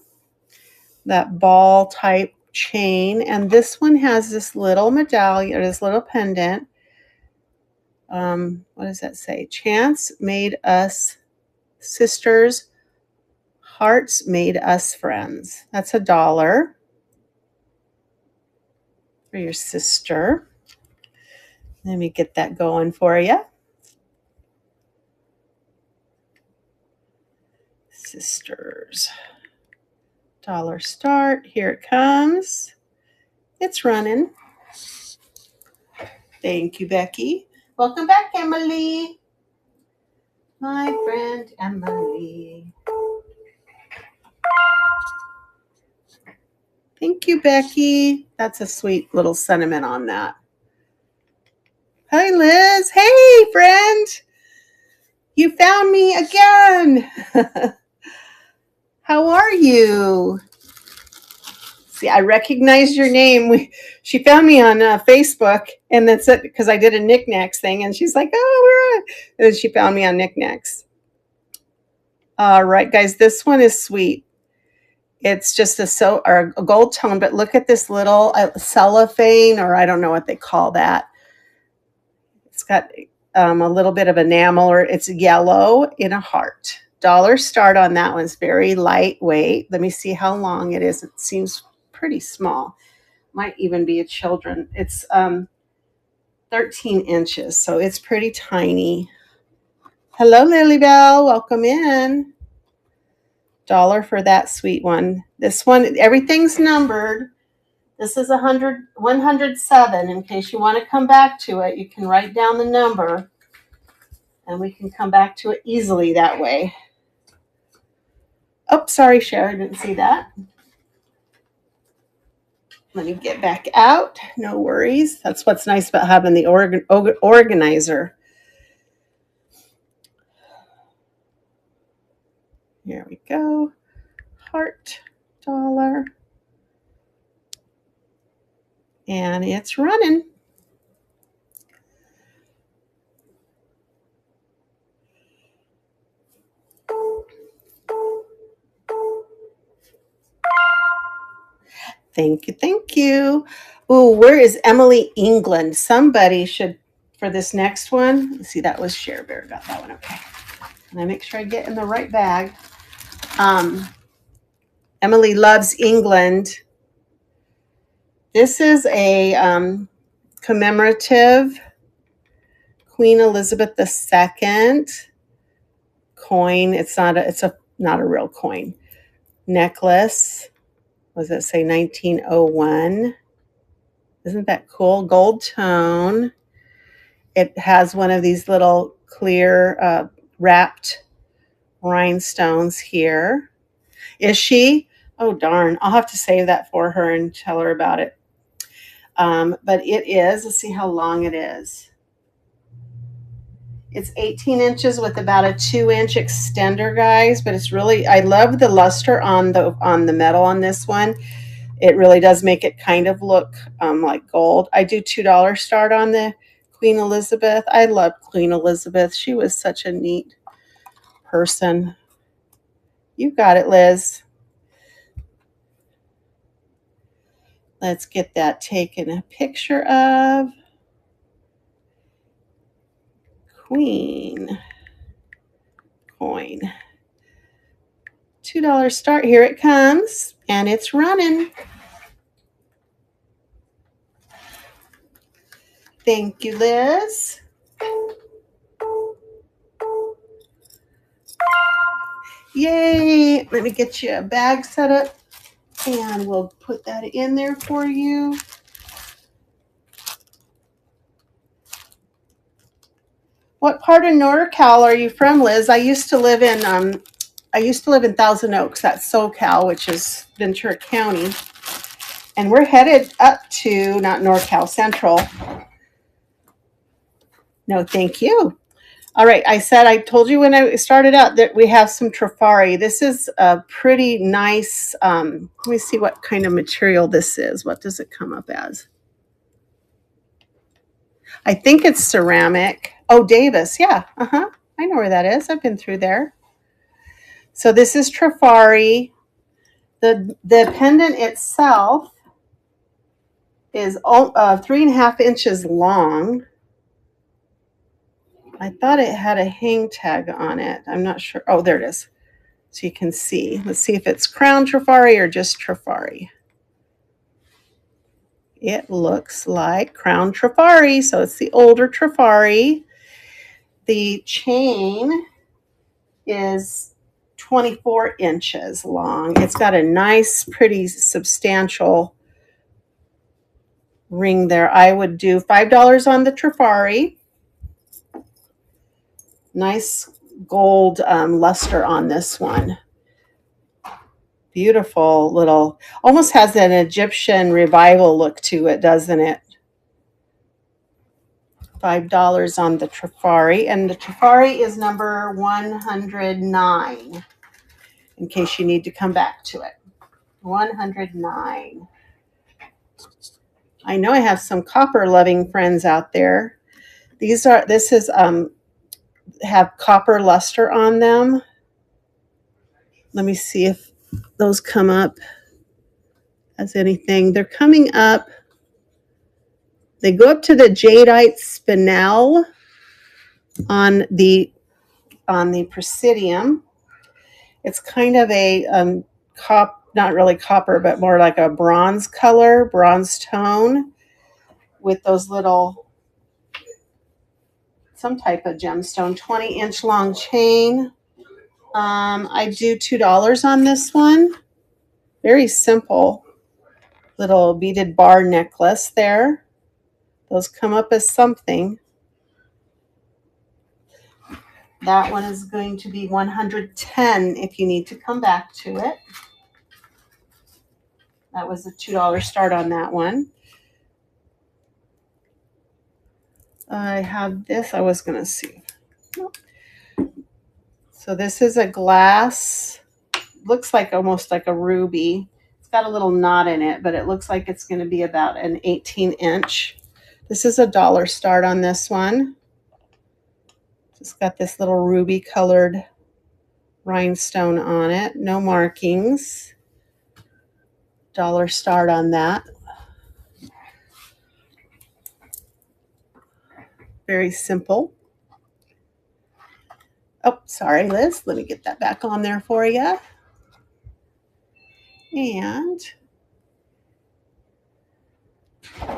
That ball type chain. And this one has this little medallion, or this little pendant. What does that say? Chance made us sisters. Hearts made us friends. That's $1 for your sister. Let me get that going for you. Sisters. $1 start. Here it comes. It's running. Thank you, Becky. Welcome back, Emily. My friend Emily. Thank you, Becky. That's a sweet little sentiment on that. Hi, Liz. Hey, friend. You found me again. How are you? See, I recognized your name. She found me on Facebook, and that's it, because I did a knickknacks thing, and she's like, oh, we're on. And she found me on knickknacks. All right, guys, this one is sweet. It's just a gold tone, but look at this little cellophane, or I don't know what they call that. It's got a little bit of enamel, or it's yellow in a heart. $1 start on that one. It's very lightweight. Let me see how long it is. It seems pretty small. Might even be a children. It's 13 inches, so it's pretty tiny. Hello, Lilybell. Welcome in. $1 for that sweet one. This one, everything's numbered. This is 107. In case you want to come back to it, you can write down the number, and we can come back to it easily that way. Oh, sorry, Sherry, didn't see that. Let me get back out. No worries. That's what's nice about having the organizer. Here we go. Heart, $1. And it's running. Thank you, thank you. Ooh, where is Emily England? Somebody should, for this next one. Let's see, that was Share Bear. Got that one, okay. And I make sure I get in the right bag. Emily Loves England. This is a commemorative Queen Elizabeth II coin. It's not a real coin. Necklace. What does it say? 1901. Isn't that cool? Gold tone. It has one of these little clear wrapped rhinestones here. Is she? Oh, darn. I'll have to save that for her and tell her about it. But it is. Let's see how long it is. It's 18 inches with about a 2-inch extender, guys. But it's really, I love the luster on the metal on this one. It really does make it kind of look like gold. I do $2 start on the Queen Elizabeth. I love Queen Elizabeth. She was such a neat person. You got it, Liz. Let's get that taken a picture of. Queen coin. $2 start. Here it comes, and it's running. Thank you, Liz. Yay! Let me get you a bag set up, and we'll put that in there for you. What part of NorCal are you from, Liz? I used to live in Thousand Oaks, that's SoCal, which is Ventura County. And we're headed up to, not NorCal, Central. No, thank you. All right, I told you when I started out that we have some Trifari. This is a pretty nice, let me see what kind of material this is. What does it come up as? I think it's ceramic. Oh, Davis, yeah, I know where that is. I've been through there. So this is Trifari. The pendant itself is 3.5 inches long. I thought it had a hang tag on it. I'm not sure. Oh, there it is. So you can see. Let's see if it's crown Trifari or just Trifari. It looks like crown Trifari. So it's the older Trifari. The chain is 24 inches long. It's got a nice, pretty, substantial ring there. I would do $5 on the Trifari. Nice gold luster on this one. Beautiful little, almost has an Egyptian revival look to it, doesn't it? $5 on the Trifari. And the Trifari is number 109, in case you need to come back to it. 109. I know I have some copper loving friends out there. This is have copper luster on them. Let me see if those come up as anything. They're coming up. They go up to the jadeite spinel on the Presidium. It's kind of a not really copper, but more like a bronze color, bronze tone, with those little, some type of gemstone. 20-inch long chain. I do $2 on this one. Very simple little beaded bar necklace there. Those come up as something. That one is going to be 110 if you need to come back to it. That was a $2 start on that one. I have this. I was going to see. So this is a glass. Looks like almost like a ruby. It's got a little knot in it, but it looks like it's going to be about an 18-inch. This is $1 start on this one. It's got this little ruby colored rhinestone on it. No markings. $1 start on that. Very simple. Oh, sorry, Liz. Let me get that back on there for you. and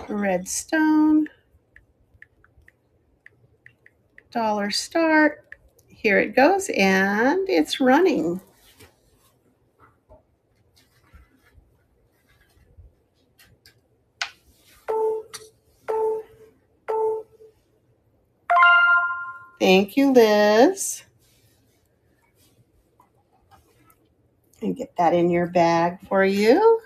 red stone, dollar start. Here it goes, and it's running. Thank you, Liz. And get that in your bag for you.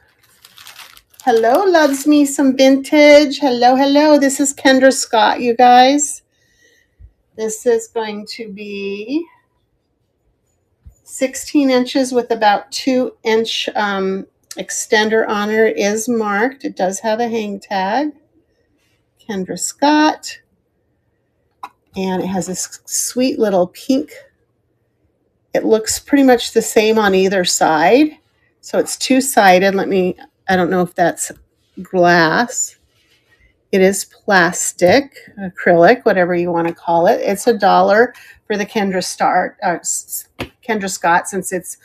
Hello, loves me some vintage. Hello, hello. This is Kendra Scott, you guys. This is going to be 16 inches with about 2-inch extender on it. It is marked. It does have a hang tag. Kendra Scott. And it has this sweet little pink. It looks pretty much the same on either side. So it's two-sided. I don't know if that's glass. It is plastic, acrylic, whatever you want to call it. It's $1 for the Kendra Scott since it's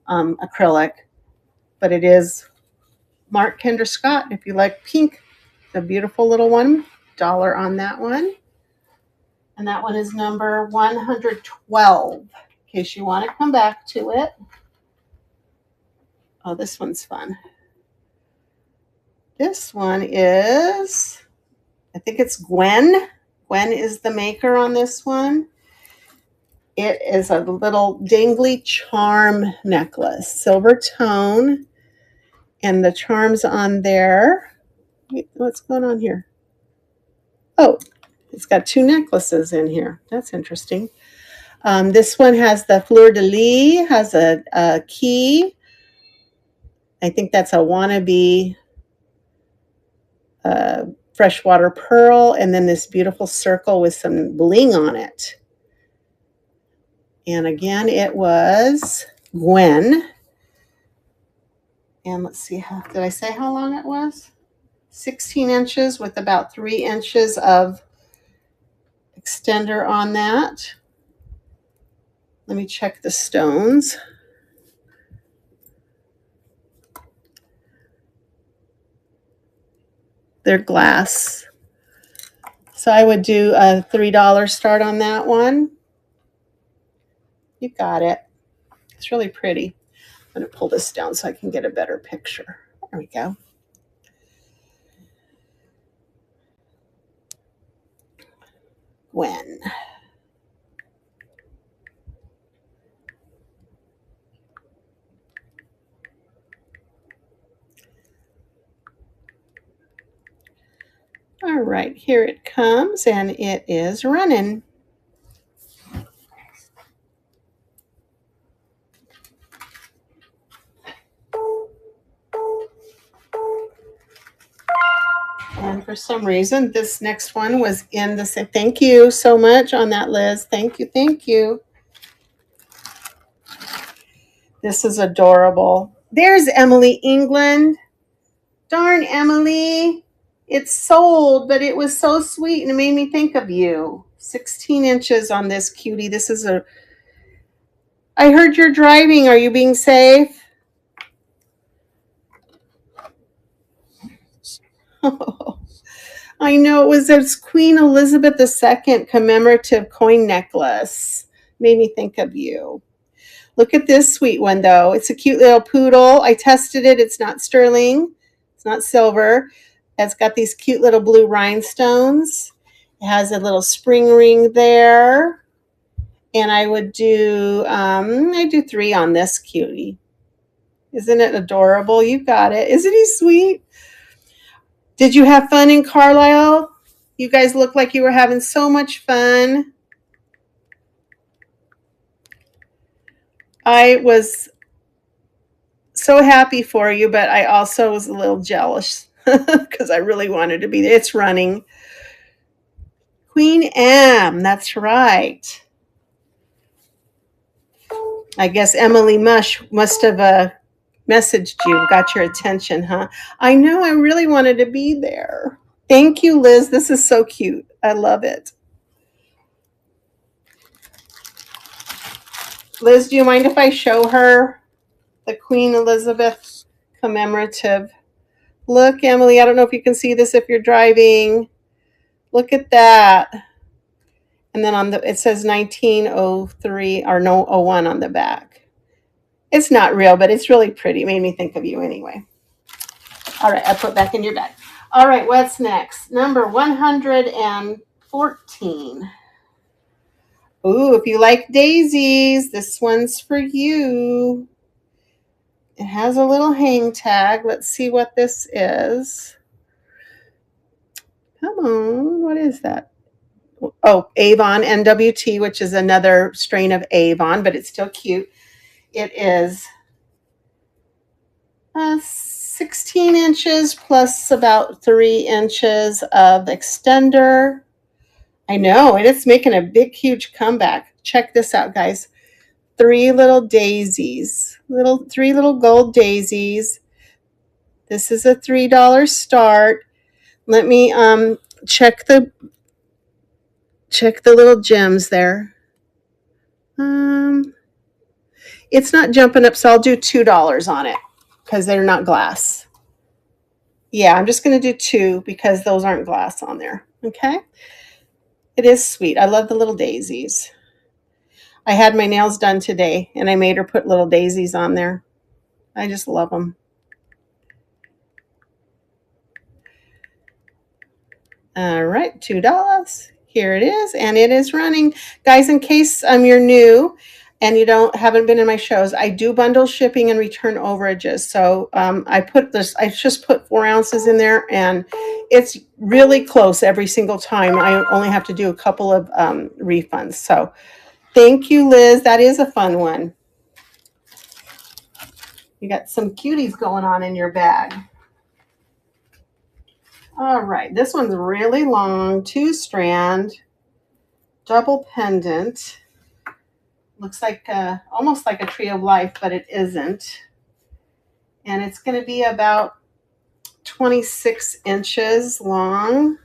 acrylic. But it is marked Kendra Scott. If you like pink, the beautiful little one, $1 on that one. And that one is number 112, in case you want to come back to it. Oh, this one's fun. This one is, I think it's Gwen. Gwen is the maker on this one. It is a little dangly charm necklace, silver tone. And the charms on there, wait, what's going on here? Oh, it's got 2 necklaces in here. That's interesting. This one has the fleur de lis, has a key. I think that's a wannabe freshwater pearl, and then this beautiful circle with some bling on it. And again, it was Gwen. And let's see, did I say how long it was? 16 inches with about 3 inches of extender on that. Let me check the stones. They're glass. So I would do a $3 start on that one. You got it. It's really pretty. I'm going to pull this down so I can get a better picture. There we go. Gwen. All right, here it comes, and it is running. And for some reason, this next one was in the same. Thank you so much on that, Liz. Thank you, thank you. This is adorable. There's Emily England. Darn, Emily. It's sold, but it was so sweet, and it made me think of you. 16 inches on this cutie. This is a... I heard you're driving. Are you being safe? I know, it was a Queen Elizabeth II commemorative coin necklace. Made me think of you. Look at this sweet one, though. It's a cute little poodle. I tested it. It's not sterling. It's not silver. It's got these cute little blue rhinestones. It has a little spring ring there. And I would do, I do 3 on this cutie. Isn't it adorable? You got it. Isn't he sweet? Did you have fun in Carlisle? You guys look like you were having so much fun. I was so happy for you, but I also was a little jealous because I really wanted to be there. It's running. Queen Am, that's right. I guess Emily Mush must have messaged you, got your attention, huh? I know, I really wanted to be there. Thank you, Liz. This is so cute. I love it. Liz, do you mind if I show her the Queen Elizabeth commemorative. Look, Emily, I don't know if you can see this if you're driving. Look at that. And then on the, it says 1903 or no 01 on the back. It's not real, but it's really pretty. It made me think of you anyway. All right, I put back in your bag. All right, what's next? Number 114. Ooh, if you like daisies, this one's for you. It has a little hang tag. Let's see what this is. Come on, what is that? Oh, Avon NWT, which is another strain of Avon, but it's still cute. It is 16 inches plus about 3 inches of extender. I know, and it's making a big, huge comeback. Check this out, guys. 3 little daisies, 3 little gold daisies. This is a $3 start. Let me check the little gems there. It's not jumping up, so I'll do $2 on it because they're not glass. Yeah, I'm just going to do 2 because those aren't glass on there. Okay. It is sweet. I love the little daisies. I had my nails done today, and I made her put little daisies on there. I just love them. All right, $2. Here it is, and it is running. Guys, in case you're new and you haven't been in my shows, I do bundle shipping and return overages. So I just put 4 ounces in there, and it's really close every single time. I only have to do a couple of refunds. So thank you, Liz. That is a fun one. You got some cuties going on in your bag. All right, this one's really long, 2-strand, double pendant. Looks like almost like a tree of life, but it isn't. And it's going to be about 26 inches long.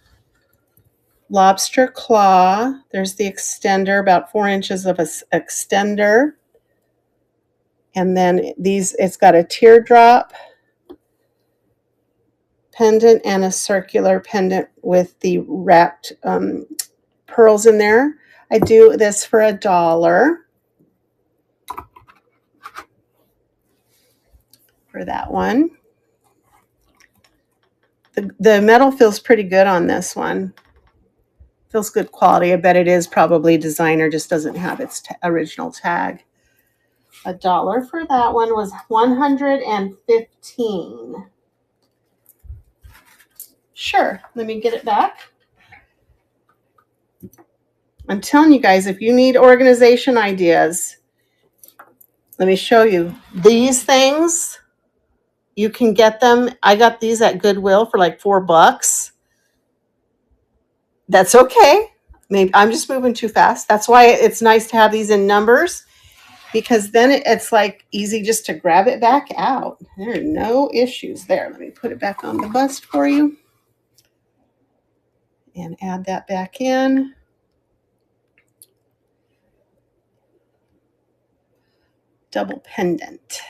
Lobster claw. There's the extender, about 4 inches of an extender. And then it's got a teardrop pendant and a circular pendant with the wrapped pearls in there. I do this for $1 for that one. The metal feels pretty good on this one. Feels good quality. I bet it is probably designer, just doesn't have its original tag. $1 for that one was $115. Sure, let me get it back. I'm telling you guys, if you need organization ideas, let me show you. These things, you can get them. I got these at Goodwill for like $4. That's okay. Maybe I'm just moving too fast. That's why it's nice to have these in numbers, because then it's like easy just to grab it back out. There are no issues there. Let me put it back on the bust for you and add that back in. Double pendant.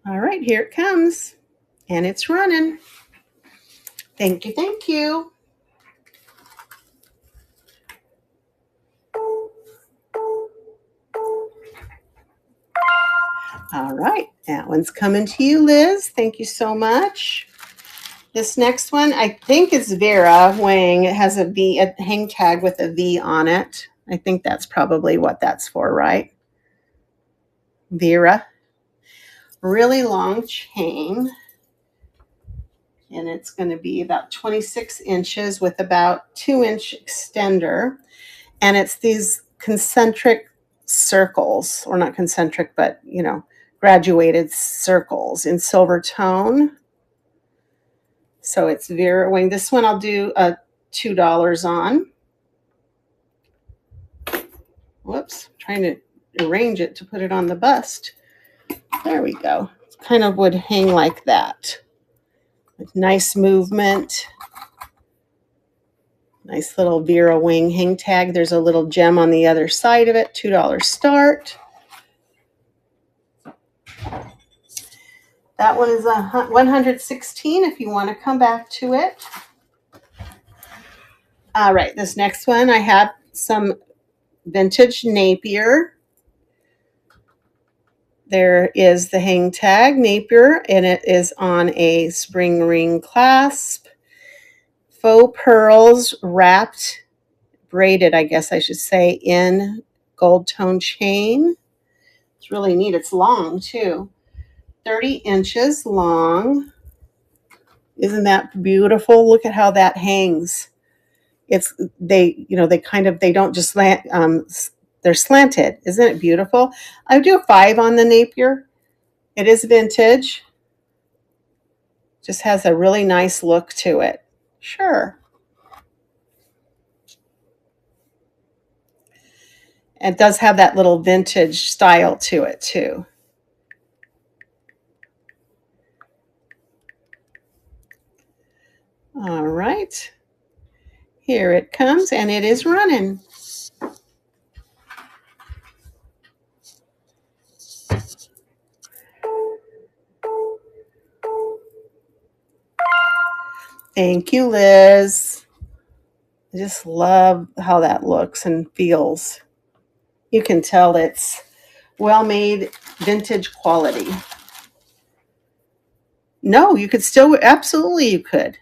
All right, here it comes, and it's running. Thank you, thank you. All right, that one's coming to you, Liz. Thank you so much. This next one, I think is Vera Wang. It has a hang tag with a V on it. I think that's probably what that's for, right? Vera. Really long chain. And it's going to be about 26 inches with about 2-inch extender. And it's these concentric circles, or not concentric, but, graduated circles in silver tone. So it's Vera Wang. This one I'll do $2 on. Whoops, trying to arrange it to put it on the bust. There we go. It kind of would hang like that. With nice movement. Nice little Vera Wang hang tag. There's a little gem on the other side of it. $2 start. That one is 116 if you want to come back to it. All right, this next one, I have some vintage Napier. There is the hang tag Napier, and it is on a spring ring clasp. Faux pearls wrapped, braided, I guess I should say, in gold tone chain. It's really neat. It's long too. 30 inches long. Isn't that beautiful? Look at how that hangs. It's they don't just slant, they're slanted. Isn't it beautiful? I would do a 5 on the Napier. It is vintage. Just has a really nice look to it. Sure. It does have that little vintage style to it too. All right. Here it comes, and it is running. Thank you, Liz. I just love how that looks and feels. You can tell it's well-made, vintage quality. No, you could still, absolutely you could.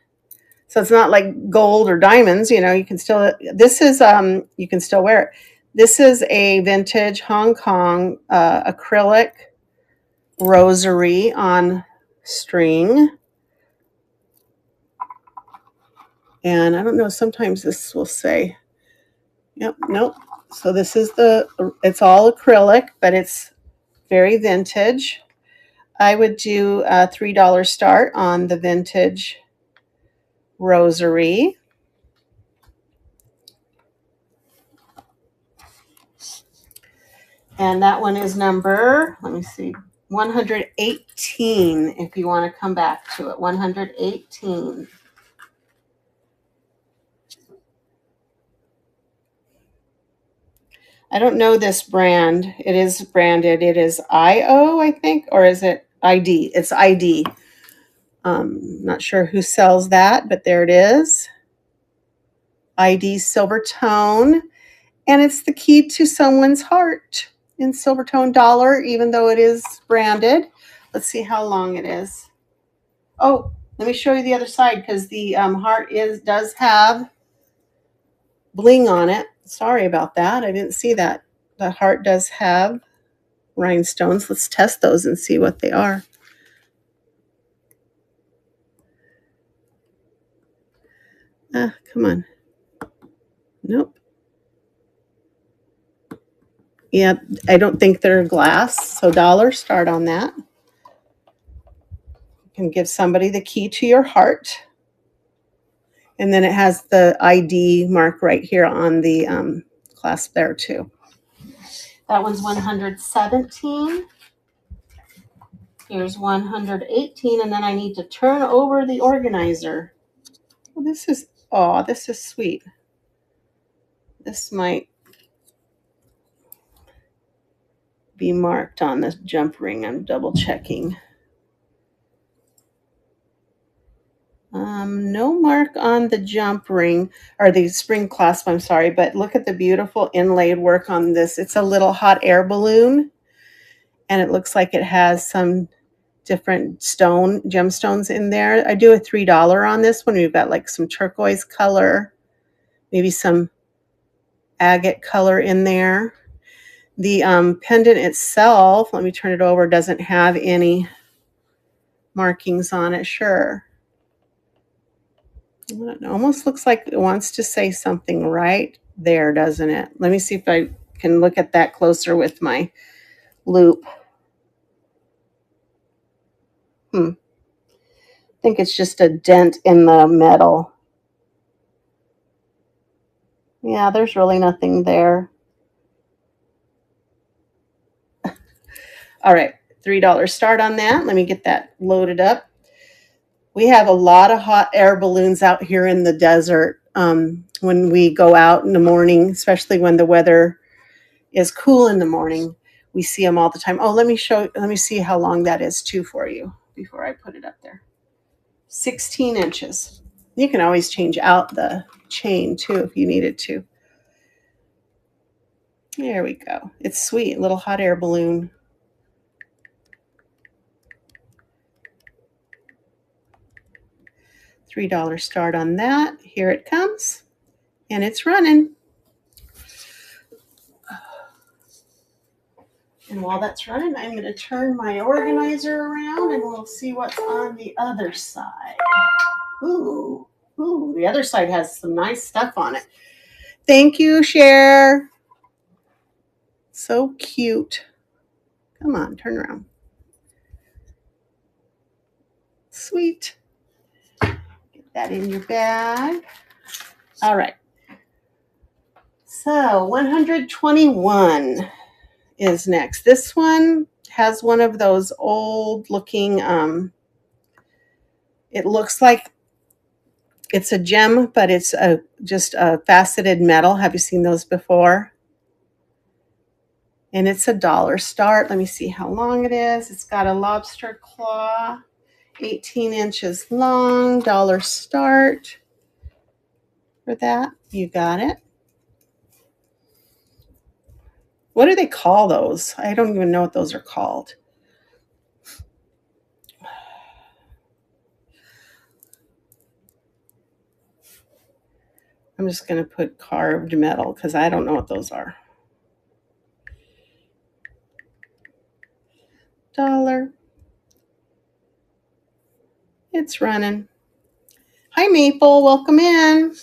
So it's not like gold or diamonds, you can still, this is, you can still wear it. This is a vintage Hong Kong acrylic rosary on string. And I don't know, sometimes this will say, yep, nope. So this is it's all acrylic, but it's very vintage. I would do a $3 start on the vintage rosary. And that one is number, let me see, 118 if you want to come back to it. 118. I don't know this brand. It is branded. It is IO, I think, or is it ID? It's ID. Not sure who sells that, but there it is. ID silver tone. And it's the key to someone's heart in silver tone dollar, even though it is branded. Let's see how long it is. Oh, let me show you the other side because the heart does have bling on it. Sorry about that. I didn't see that. The heart does have rhinestones. Let's test those and see what they are. Come on. Nope. Yeah, I don't think they're glass, so $1 start on that. You can give somebody the key to your heart. And then it has the ID mark right here on the clasp there too. That one's 117. Here's 118, and then I need to turn over the organizer. Well, this is sweet. This might be marked on this jump ring. I'm double checking. No mark on the jump ring or the spring clasp, I'm sorry, but look at the beautiful inlaid work on this. It's a little hot air balloon, and it looks like it has some different gemstones in there. I do a $3 on this one. We've got like some turquoise color, maybe some agate color in there. The pendant itself, let me turn it over, doesn't have any markings on it. Sure. It almost looks like it wants to say something right there, doesn't it? Let me see if I can look at that closer with my loop. I think it's just a dent in the metal. Yeah, there's really nothing there. All right, $3 start on that. Let me get that loaded up. We have a lot of hot air balloons out here in the desert when we go out in the morning, especially when the weather is cool in the morning. we see them all the time. Oh, let me see how long that is too for you before I put it up there. 16 inches. You can always change out the chain too if you needed to. There we go. It's sweet, little hot air balloon. $3 start on that. Here it comes, and it's running. And while that's running, I'm going to turn my organizer around and we'll see what's on the other side. Ooh, the other side has some nice stuff on it. Thank you, Cher. So cute. Come on, turn around. Sweet. Get that in your bag. All right. So 121 is next. This one has one of those old looking, it looks like it's a gem, but it's just a faceted metal. Have you seen those before? And it's $1 start. Let me see how long it is. It's got a lobster claw, 18 inches long, $1 start for that. You got it. What do they call those? I don't even know what those are called. I'm just going to put carved metal because I don't know what those are. $1. It's running. Hi, Maple. Welcome in.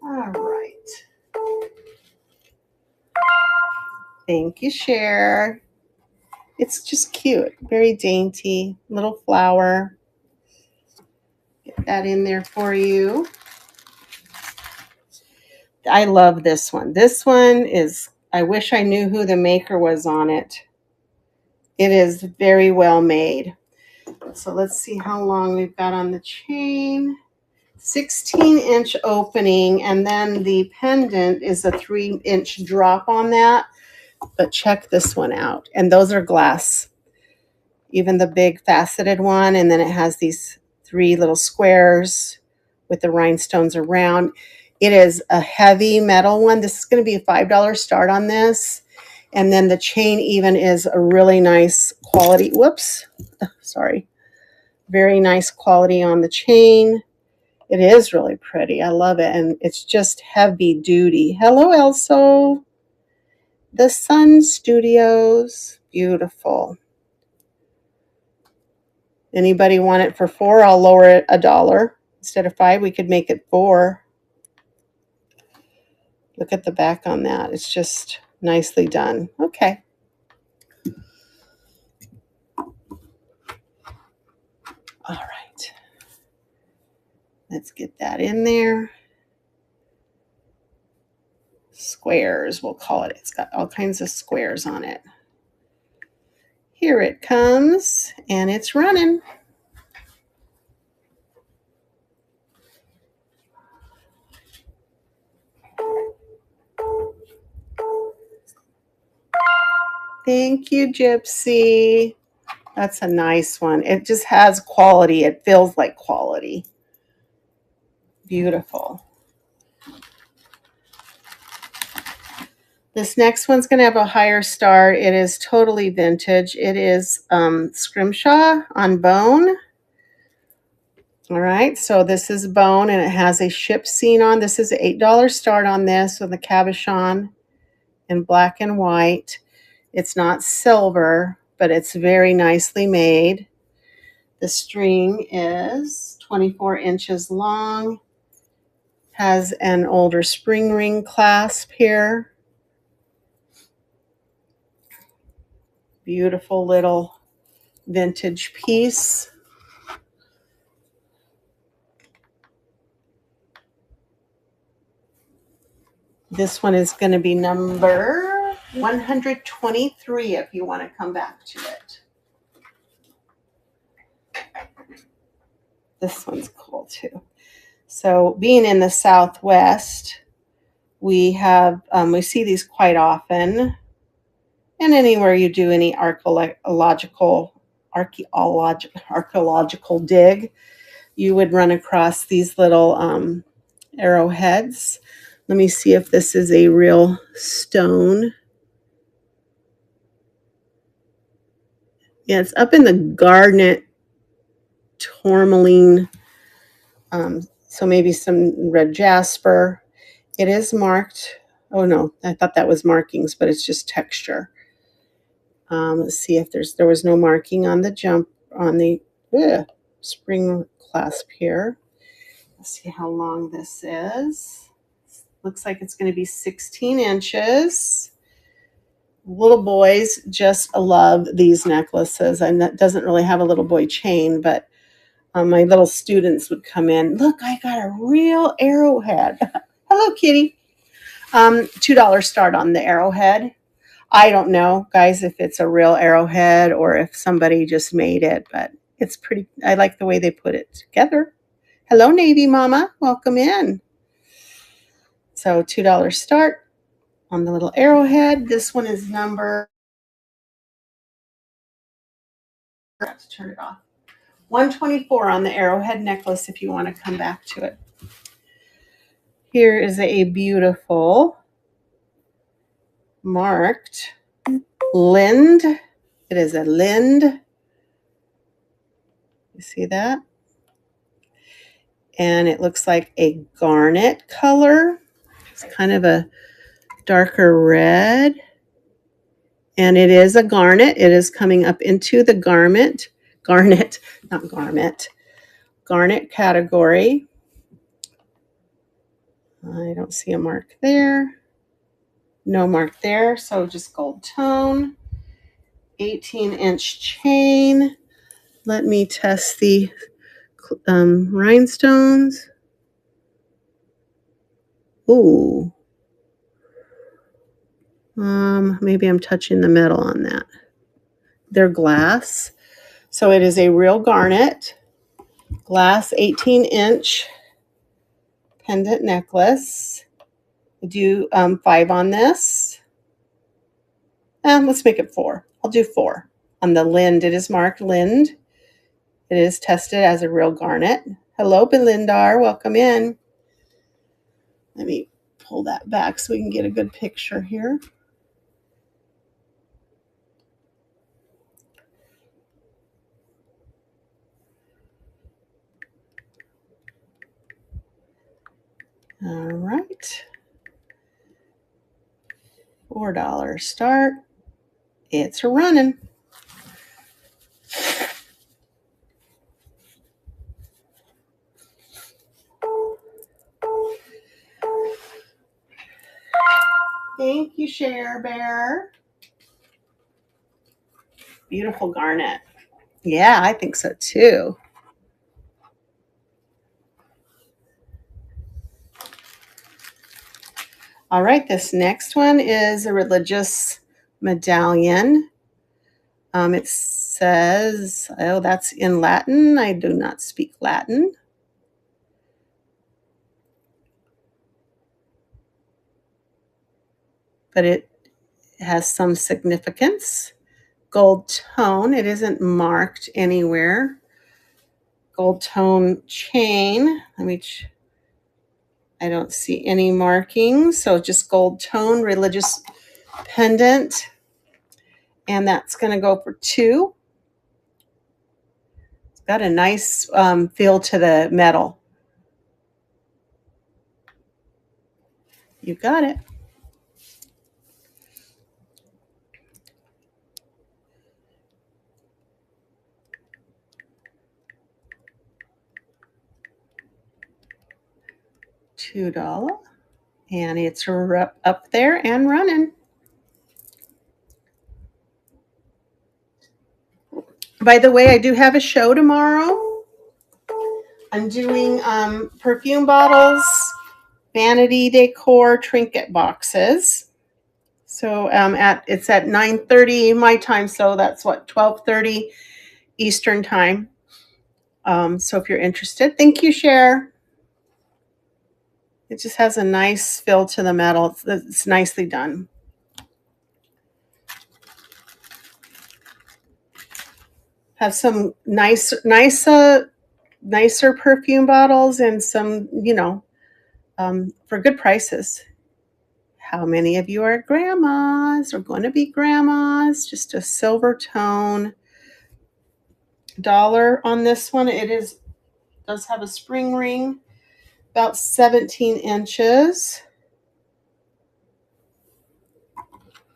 All right. Thank you, Cher. It's just cute. Very dainty. Little flower. Get that in there for you. I love this one. This one is, I wish I knew who the maker was on it. It is very well made. So let's see how long we've got on the chain. 16-inch opening, and then the pendant is a 3-inch drop on that. But check this one out. And those are glass. Even the big faceted one, and then it has these 3 little squares with the rhinestones around. It is a heavy metal one. This is going to be a $5 start on this. And then the chain even is a really nice quality. Whoops. Sorry. Very nice quality on the chain. It is really pretty. I love it. And it's just heavy duty. Hello, Elso. The Sun Studios. Beautiful. Anybody want it for $4? I'll lower it $1. Instead of $5, we could make it $4. Look at the back on that. It's just nicely done. Okay. All right. Let's get that in there. Squares, we'll call it. It's got all kinds of squares on it. Here it comes, and it's running. Thank you, Gypsy. That's a nice one. It just has quality. It feels like quality. Beautiful. This next one's going to have a higher start. It is totally vintage. It is Scrimshaw on bone. All right, so this is bone, and it has a ship scene on. This is an $8 start on this with a cabochon in black and white. It's not silver, but it's very nicely made. The string is 24 inches long. Has an older spring ring clasp here. Beautiful little vintage piece. This one is going to be number 123 if you want to come back to it. This one's cool too. So being in the Southwest, We have, we see these quite often. And anywhere you do any archaeological dig, you would run across these little arrowheads. Let me see if this is a real stone. Yeah, it's up in the garnet tourmaline. So maybe some red jasper. It is marked. Oh no, I thought that was markings, but it's just texture. Let's see if there was no marking on the spring clasp here. Let's see how long this is. Looks like it's going to be 16 inches. Little boys just love these necklaces, and that doesn't really have a little boy chain, but my little students would come in. Look, I got a real arrowhead. Hello, kitty. $2 start on the arrowhead. I don't know, guys, if it's a real arrowhead or if somebody just made it, but it's pretty. I like the way they put it together. Hello, Navy Mama. Welcome in. So $2 start on the little arrowhead. This one is number. I have to turn it off. 124 on the arrowhead necklace if you want to come back to it. Here is a beautiful marked lind. It is a lind. You see that? And it looks like a garnet color. It's kind of a darker red. And it is a garnet. It is coming up into the garnet category. I don't see a mark there. No mark there, so just gold tone. 18-inch chain. Let me test the rhinestones. Ooh. Maybe I'm touching the metal on that. They're glass. So it is a real garnet. Glass 18-inch pendant necklace. I do 5 on this. Let's make it 4. I'll do 4. On the lind, it is marked lind. It is tested as a real garnet. Hello, Belindar. Welcome in. Let me pull that back so we can get a good picture here. All right. $4 start. It's running. Thank you, Share Bear. Beautiful garnet. Yeah, I think so too. All right, this next one is a religious medallion. It says, oh, that's in Latin. I do not speak Latin. But it has some significance. Gold tone. It isn't marked anywhere. Gold tone chain. I don't see any markings. So just gold tone religious pendant. And that's going to go for $2. It's got a nice feel to the metal. You got it. $2. And it's up there and running. By the way, I do have a show tomorrow. I'm doing perfume bottles, vanity decor, trinket boxes. So it's at 9:30 my time, so that's what, 12:30 Eastern time. So if you're interested, thank you, Cher. It just has a nice feel to the metal. It's nicely done. Have some nicer perfume bottles and some, for good prices. How many of you are grandmas or going to be grandmas? Just a silver tone. $1 on this one. Does have a spring ring, about 17 inches.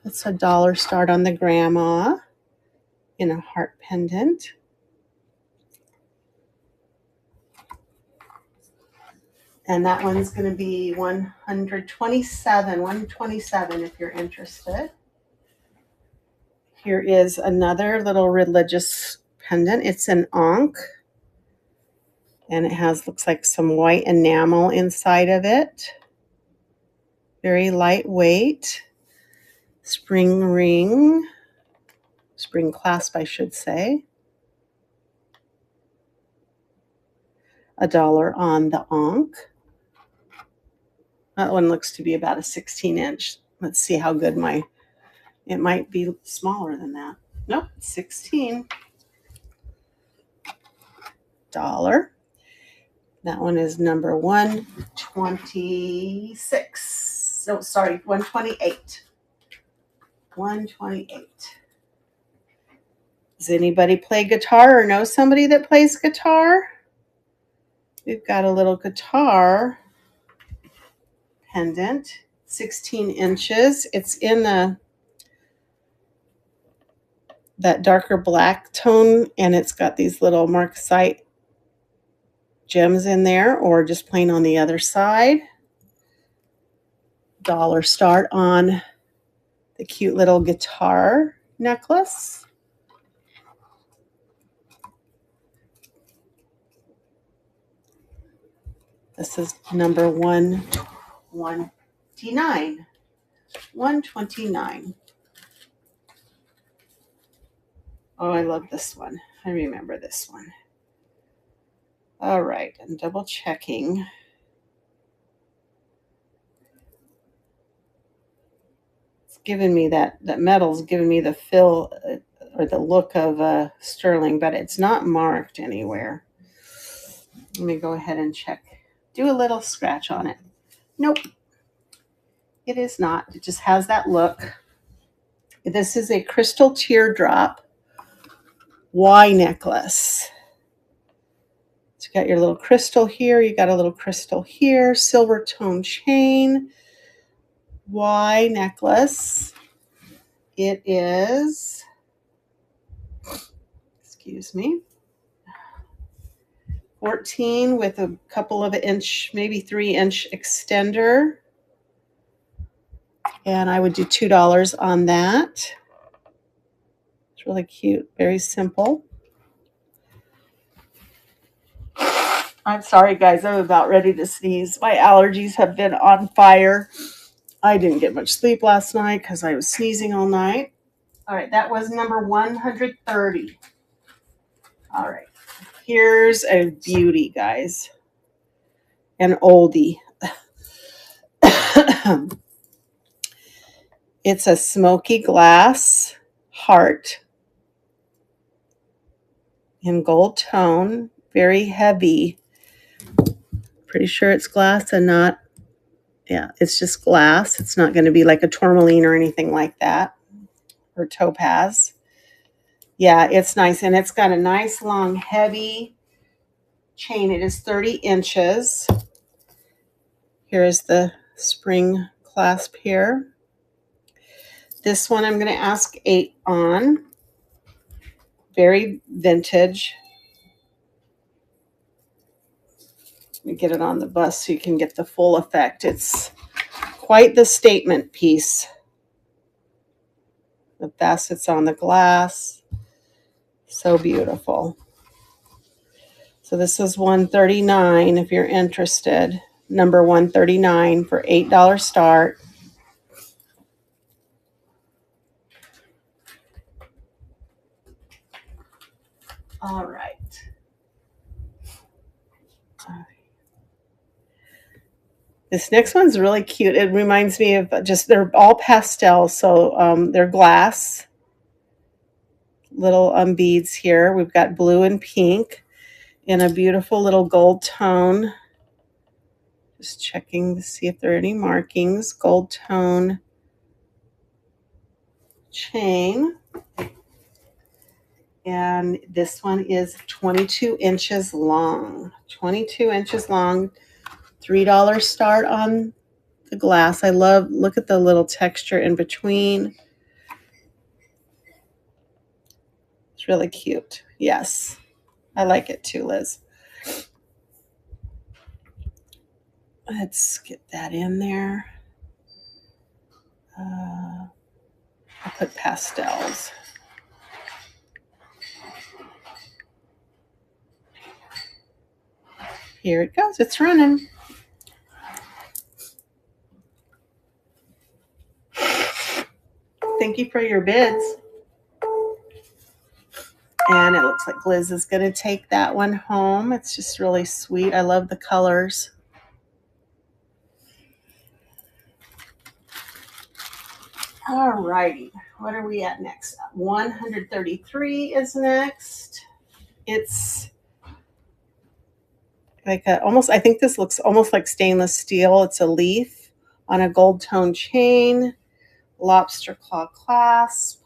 That's $1 start on the grandma in a heart pendant. And that one's going to be $127 if you're interested. Here is another little religious pendant. It's an ankh. And it looks like some white enamel inside of it. Very lightweight. Spring ring. Spring clasp, I should say. $1 on the ankh. That one looks to be about a 16-inch. Let's see how good it might be smaller than that. Nope, 16. $1. That one is number 126. No, sorry, 128. 128. Does anybody play guitar or know somebody that plays guitar? We've got a little guitar pendant, 16 inches. It's in that darker black tone, and it's got these little marcasite gems in there, or just plain on the other side. $1 start on the cute little guitar necklace. This is number 129. 129. Oh, I love this one. I remember this one. All right, I'm double checking. It's giving me that metal's giving me the feel or the look of sterling, but it's not marked anywhere. Let me go ahead and check. Do a little scratch on it. Nope, it is not. It just has that look. This is a crystal teardrop Y necklace. So you got your little crystal here. You got a little crystal here. Silver tone chain. Y necklace. It is, excuse me, 14 with a couple of inch, maybe 3-inch extender. And I would do $2 on that. It's really cute, very simple. I'm sorry, guys, I'm about ready to sneeze. My allergies have been on fire. I didn't get much sleep last night because I was sneezing all night. All right, that was number 130. All right, here's a beauty, guys. An oldie. It's a smoky glass heart in gold tone, very heavy. Pretty sure it's glass and not, yeah, it's just glass. It's not going to be like a tourmaline or anything like that, or topaz. Yeah, it's nice, and it's got a nice long heavy chain. It is 30 inches. Here is the spring clasp here. This one I'm going to ask 8 on. Very vintage. Let me get it on the bust so you can get the full effect. It's quite the statement piece. The facets on the glass. So beautiful. So this is $139 if you're interested. Number 139 for $8 start. All right. This next one's really cute. It reminds me of just, they're all pastel, so they're glass. Little beads here. We've got blue and pink in a beautiful little gold tone. Just checking to see if there are any markings. Gold tone chain. And this one is 22 inches long. 22 inches long. $3 start on the glass. I love, look at the little texture in between. It's really cute. Yes, I like it too, Liz. Let's get that in there. I'll put pastels. Here it goes. It's running. Thank you for your bids. And it looks like Liz is going to take that one home. It's just really sweet. I love the colors. All righty. What are we at next? 133 is next. It's like a, almost, I think this looks almost like stainless steel. It's a leaf on a gold tone chain, lobster claw clasp,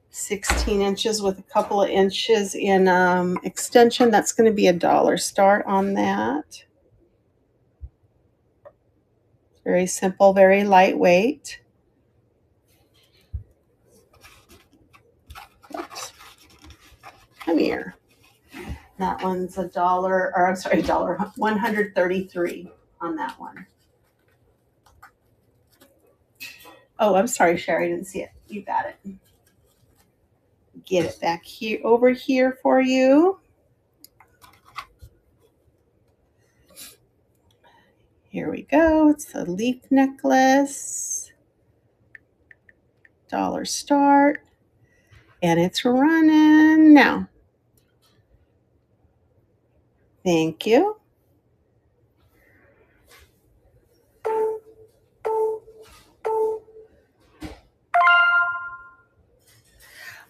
16 inches with a couple of inches in extension. That's going to be $1 start on that. Very simple, very lightweight. Oops. Come here. That one's $1, or I'm sorry, $1, 133 on that one. Oh, I'm sorry, Sherry, I didn't see it. You got it. Get it back here, over here for you. Here we go. It's a leaf necklace. $1 start. And it's running now. Thank you.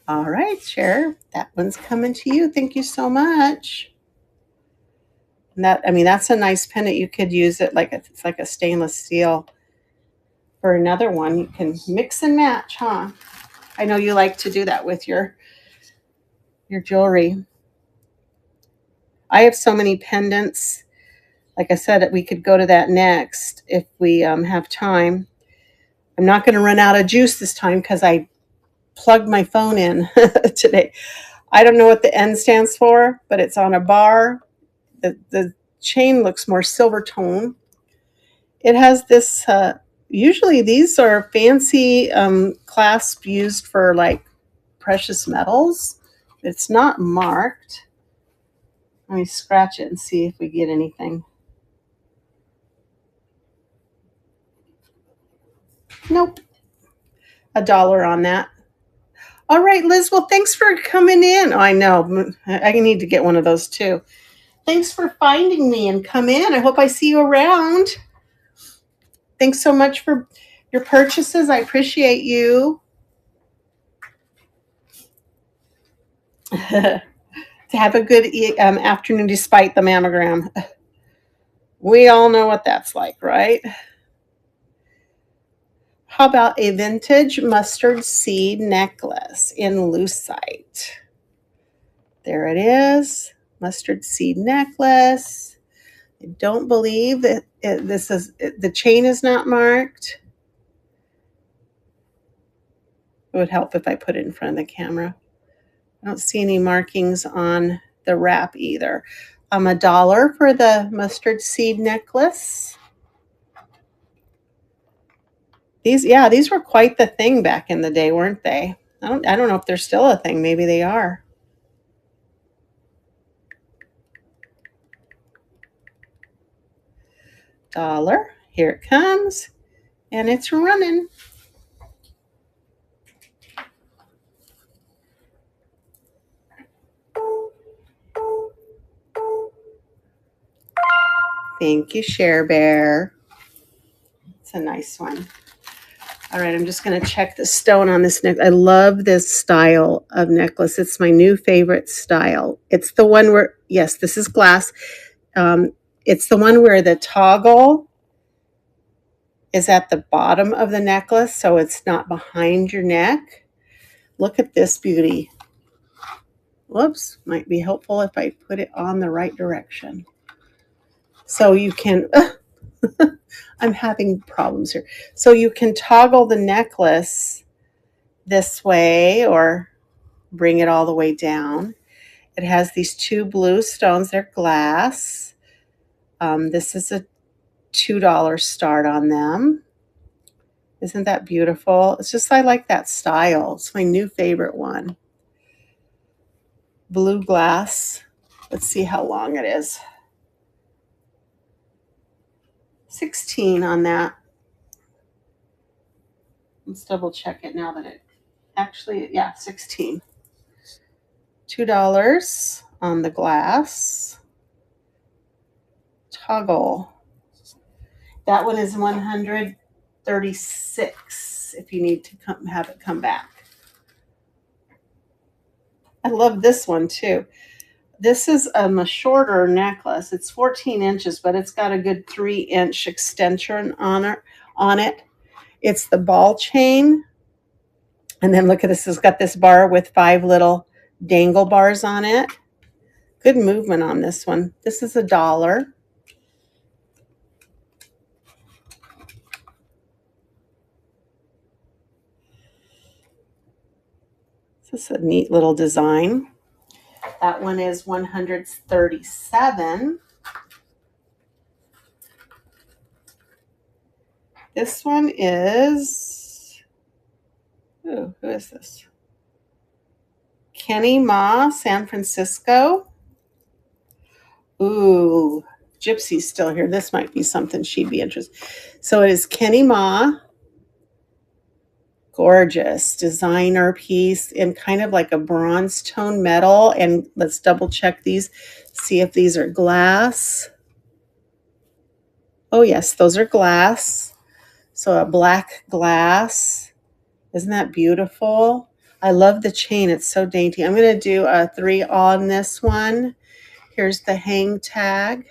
All right, Cher, that one's coming to you. Thank you so much. And that, I mean, that's a nice pendant. You could use it like it's like a stainless steel. For another one, you can mix and match, huh? I know you like to do that with your jewelry. I have so many pendants. Like I said, we could go to that next if we have time. I'm not going to run out of juice this time because I plugged my phone in today. I don't know what the N stands for, but it's on a bar. The chain looks more silver tone. It has this, usually these are fancy clasps used for like precious metals. It's not marked. Let me scratch it and see if we get anything. Nope. $1 on that. All right, Liz. Well, thanks for coming in. Oh, I know. I need to get one of those too. Thanks for finding me and come in. I hope I see you around. Thanks so much for your purchases. I appreciate you. Have a good afternoon despite the mammogram. We all know what that's like, right? How about a vintage mustard seed necklace in lucite? There it is. Mustard seed necklace. I don't believe that the chain is not marked. It would help if I put it in front of the camera. I don't see any markings on the wrap either. $1 for the mustard seed necklace. These were quite the thing back in the day, weren't they? I don't know if they're still a thing. Maybe they are. $1. Here it comes. And it's running. Thank you, Share Bear. That's a nice one. All right, I'm just going to check the stone on this neck. I love this style of necklace. It's my new favorite style. It's the one where, yes, this is glass. It's the one where the toggle is at the bottom of the necklace, so it's not behind your neck. Look at this beauty. Whoops, might be helpful if I put it on the right direction. So you can, I'm having problems here. So you can toggle the necklace this way or bring it all the way down. It has these two blue stones. They're glass. This is a $2 start on them. Isn't that beautiful? It's just, I like that style. It's my new favorite one. Blue glass. Let's see how long it is. 16 on that. Let's double check it now that it actually, yeah, 16. $2 on the glass. Toggle. That one is 136 if you need to have it come back. I love this one too. This is a shorter necklace. It's 14 inches, but it's got a good 3-inch extension on it. It's the ball chain. And then look at this. It's got this bar with 5 little dangle bars on it. Good movement on this one. This is $1. This is a neat little design. That one is 137. This one is, ooh, who is this? Kenny Ma, San Francisco. Ooh, Gypsy's still here. This might be something she'd be interested. So it is Kenny Ma. Gorgeous designer piece in kind of like a bronze tone metal. And let's double check these, see if these are glass. Oh yes, those are glass. So a black glass. Isn't that beautiful? I love the chain. It's so dainty. I'm going to do a 3 on this one. Here's the hang tag.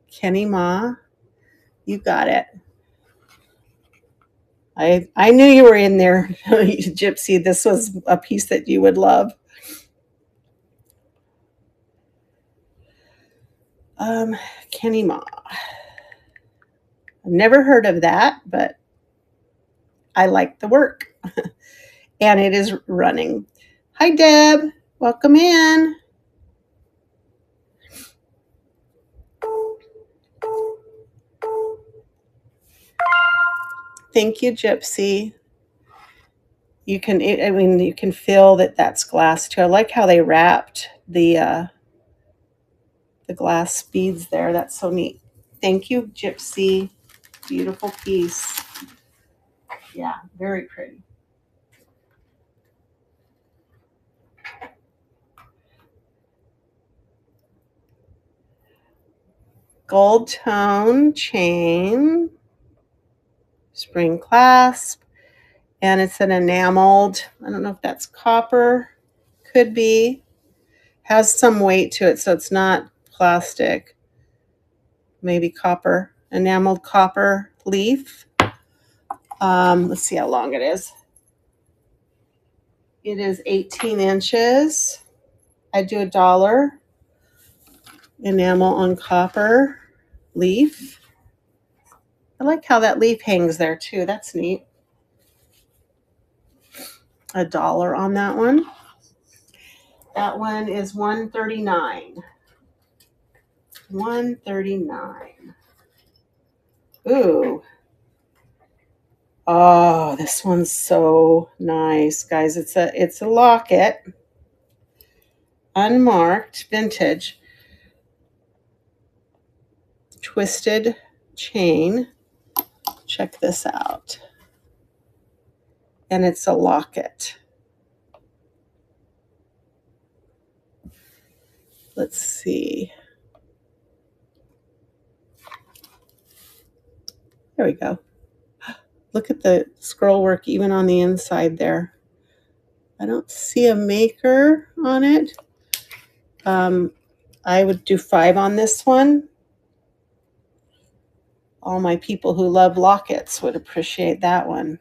Kenny Ma. You got it. I knew you were in there, Gypsy. This was a piece that you would love. Kenny Ma. I've never heard of that, but I like the work. And it is running. Hi, Deb. Welcome in. Thank you, Gypsy. You can, I mean, you can feel that that's glass too. I like how they wrapped the glass beads there. That's so neat. Thank you, Gypsy. Beautiful piece. Yeah, very pretty. Gold tone chain, spring clasp, and it's an enameled, I don't know if that's copper, could be, has some weight to it, so it's not plastic, maybe copper, enameled copper leaf. Let's see how long it is. It is 18 inches. I do $1. Enamel on copper leaf. I like how that leaf hangs there too. That's neat. $1 on that one. That one is $139. $139. Ooh. Oh, this one's so nice, guys. It's a locket. Unmarked, vintage. Twisted chain. Check this out. And it's a locket. Let's see. There we go. Look at the scroll work even on the inside there. I don't see a maker on it. I would do 5 on this one. All my people who love lockets would appreciate that one.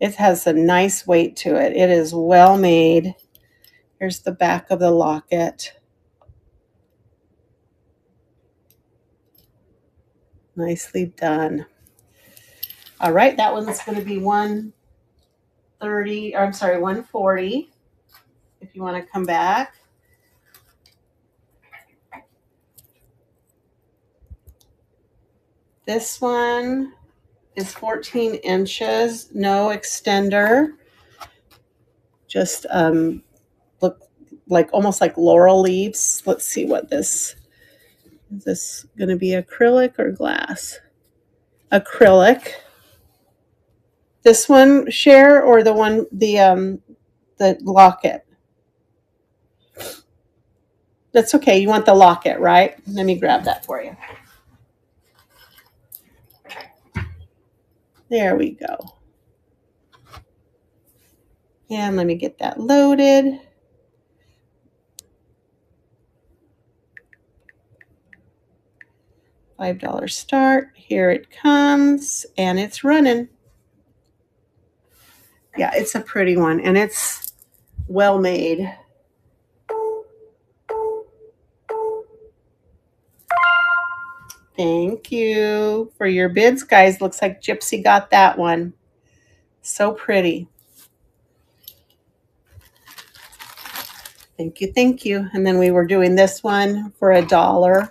It has a nice weight to it. It is well made. Here's the back of the locket. Nicely done. All right, that one's going to be 130, or I'm sorry, 140. If you want to come back. This one is 14 inches, no extender. Just look like almost like laurel leaves. Let's see what this is. This going to be acrylic or glass? Acrylic. This one, Cher, or the one the locket? That's okay. You want the locket, right? Let me grab that for you. There we go. And let me get that loaded. $5 start. Here it comes, and it's running. Yeah, it's a pretty one, and it's well made. Thank you for your bids, guys. Looks like Gypsy got that one. So pretty. Thank you, thank you. And then we were doing this one for $1.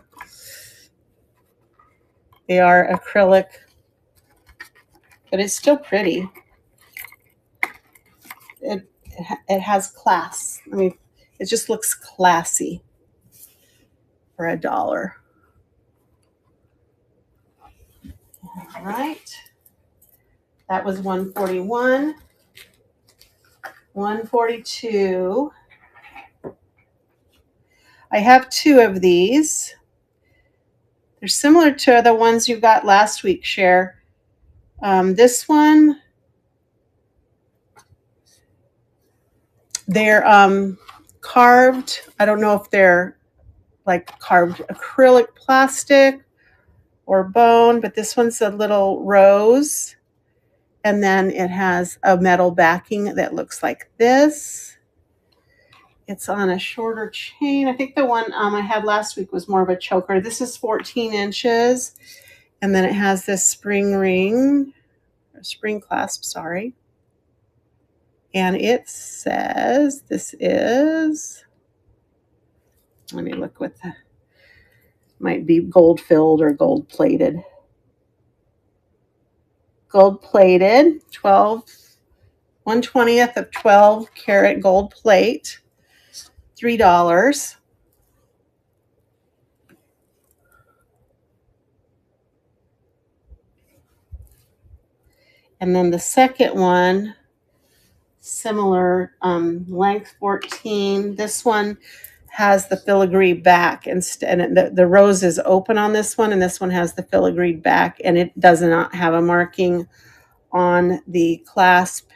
They are acrylic, but it's still pretty. It has class. I mean, it just looks classy for $1. All right. That was 141. 142. I have 2 of these. They're similar to the ones you got last week, Cher. This one, they're carved. I don't know if they're like carved acrylic plastic or bone, but this one's a little rose. And then it has a metal backing that looks like this. It's on a shorter chain. I think the one I had last week was more of a choker. This is 14 inches. And then it has this spring ring, or spring clasp, sorry. And it says this is, let me look what the, might be gold filled or gold plated. Gold plated, 1/20th of 12 karat gold plate, $3. And then the second one, similar length, 14. This one has the filigree back instead. And the rose is open on this one, and this one has the filigree back, and it does not have a marking on the clasp.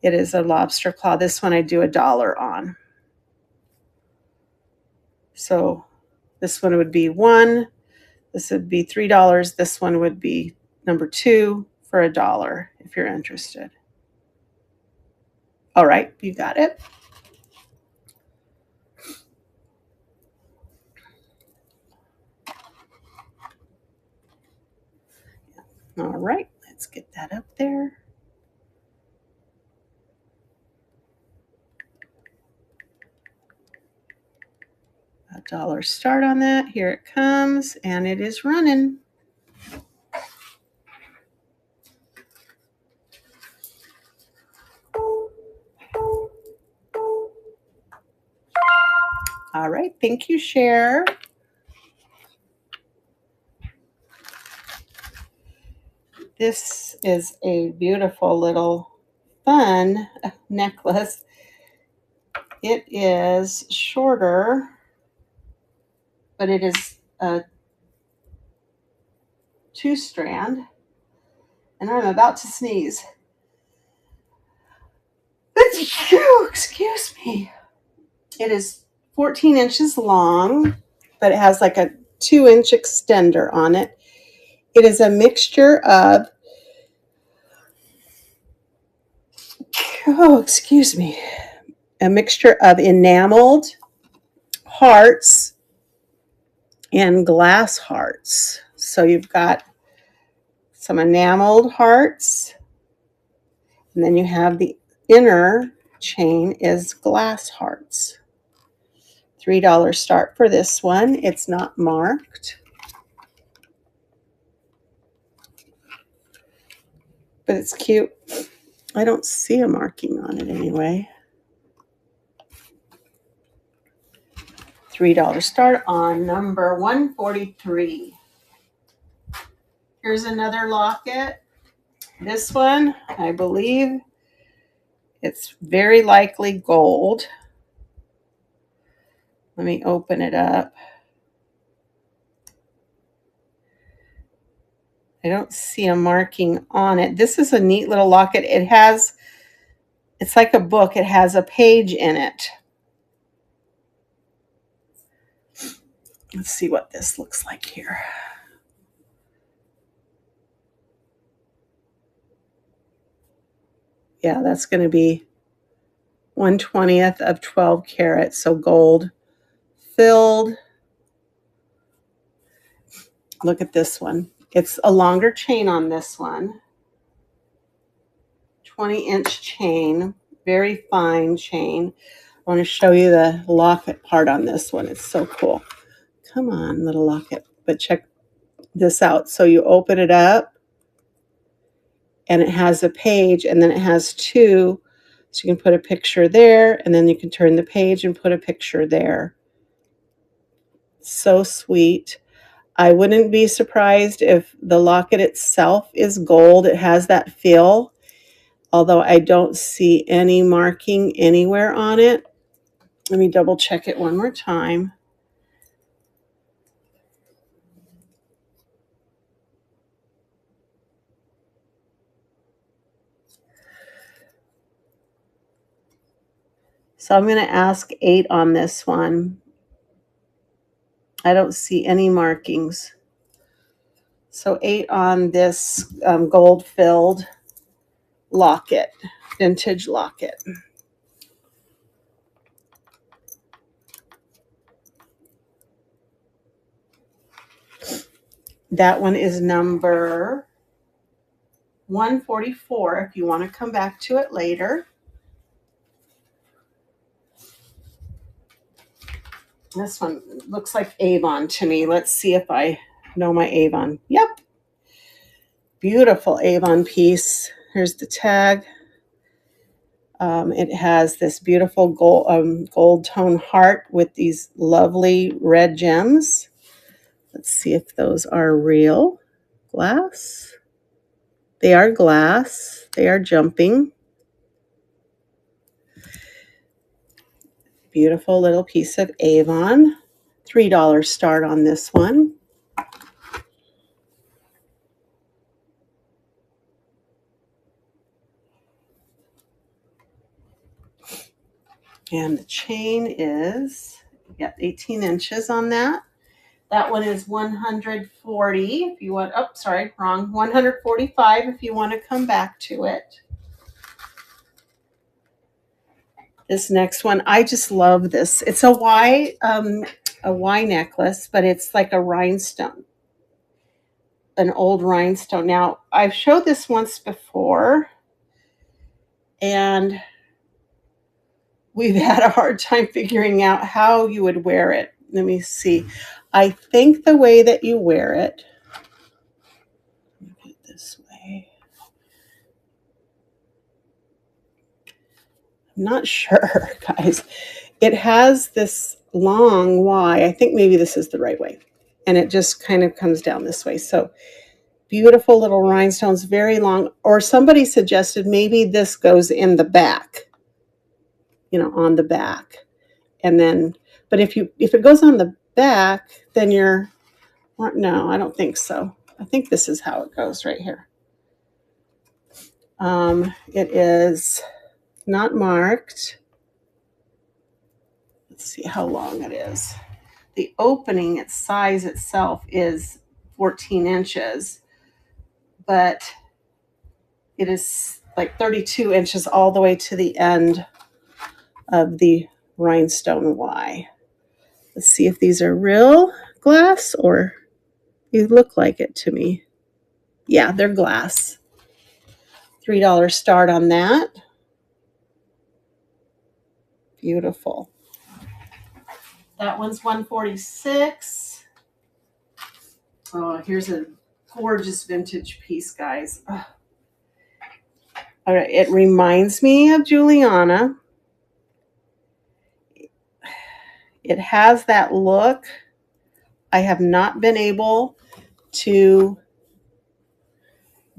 It is a lobster claw. This one I do $1 on. So this one would be 1. This would be $3. This one would be number 2 for $1 if you're interested. All right, you got it. All right, let's get that up there. $1 start on that. Here it comes, and it is running. All right, thank you, Cher. This is a beautiful little fun necklace. It is shorter, but it is a 2-strand. and I'm about to sneeze. Excuse me. It is 14 inches long, but it has like a 2-inch extender on it. It is a mixture of, a mixture of enameled hearts and glass hearts. So you've got some enameled hearts, and then you have the inner chain is glass hearts. $3 start for this one. It's not marked, but it's cute. I don't see a marking on it anyway. $3 start on number 143. Here's another locket. This one, I believe it's very likely gold. Let me open it up. I don't see a marking on it. This is a neat little locket. It's like a book. It has a page in it. Let's see what this looks like here. Yeah, that's going to be 1/20th of 12 carats, so gold filled. Look at this one. It's a longer chain on this one. 20-inch chain, very fine chain. I want to show you the locket part on this one. It's so cool. Come on, little locket. But check this out. So you open it up, and it has a page, and then it has two. So you can put a picture there, and then you can turn the page and put a picture there. So sweet. I wouldn't be surprised if the locket itself is gold. It has that feel, although I don't see any marking anywhere on it. Let me double check it one more time. So I'm going to ask 8 on this one. I don't see any markings. So 8 on this gold-filled locket, vintage locket. That one is number 144 if you want to come back to it later. This one looks like Avon to me. Let's see if I know my Avon. Yep. Beautiful Avon piece. Here's the tag. It has this beautiful gold tone heart with these lovely red gems. Let's see if those are real glass. They are glass. They are jumping. Beautiful little piece of Avon. $3 start on this one. And the chain is, 18 inches on that. That one is 140 if you want, oh, sorry, wrong. 145 if you want to come back to it. This next one, I just love this. It's a Y necklace, but it's like a rhinestone, an old rhinestone. Now, I've showed this once before, and we've had a hard time figuring out how you would wear it. Let me see. I think the way that you wear it, this way. I'm not sure, guys. It has this long Y. I think maybe this is the right way. And it just kind of comes down this way. So beautiful little rhinestones, very long. Or somebody suggested maybe this goes in the back, on the back. And then, but if it goes on the back, then no, I don't think so. I think this is how it goes right here. It is not marked. Let's see how long it is. The opening, its size itself is 14 inches, but it is like 32 inches all the way to the end of the rhinestone Y. Let's see if these are real glass or they look like it to me. Yeah, they're glass. $3 start on that. Beautiful. That one's $146. Oh, here's a gorgeous vintage piece, guys. Oh. All right, it reminds me of Juliana. It has that look. I have not been able to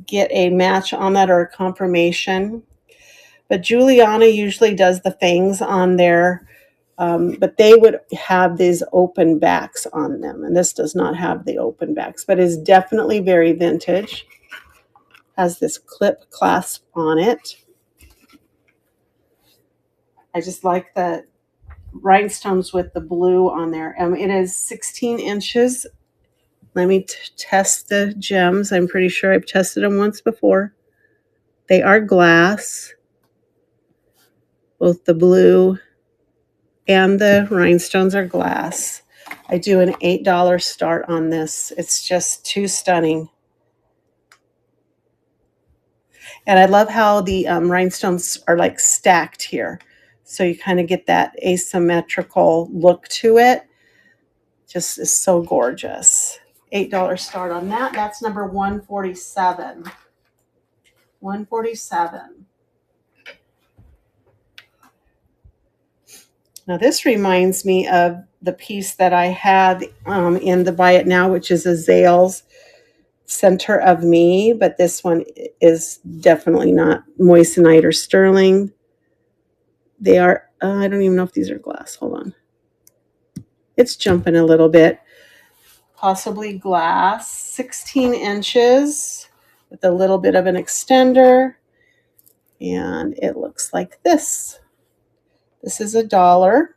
get a match on that or a confirmation. But Juliana usually does the fangs on there, but they would have these open backs on them. And this does not have the open backs, but is definitely very vintage. Has this clip clasp on it. I just like the rhinestones with the blue on there. It is 16 inches. Let me test the gems. I'm pretty sure I've tested them once before. They are glass, both the blue and the rhinestones are glass. I do an $8 start on this. It's just too stunning. And I love how the rhinestones are like stacked here. So you kind of get that asymmetrical look to it. Just is so gorgeous. $8 start on that. That's number 147. 147. Now this reminds me of the piece that I had in the Buy It Now, which is a Zales Center of Me, but this one is definitely not moissanite or sterling. They are, I don't even know if these are glass. Hold on. It's jumping a little bit. Possibly glass, 16 inches with a little bit of an extender. And it looks like this. This is $1.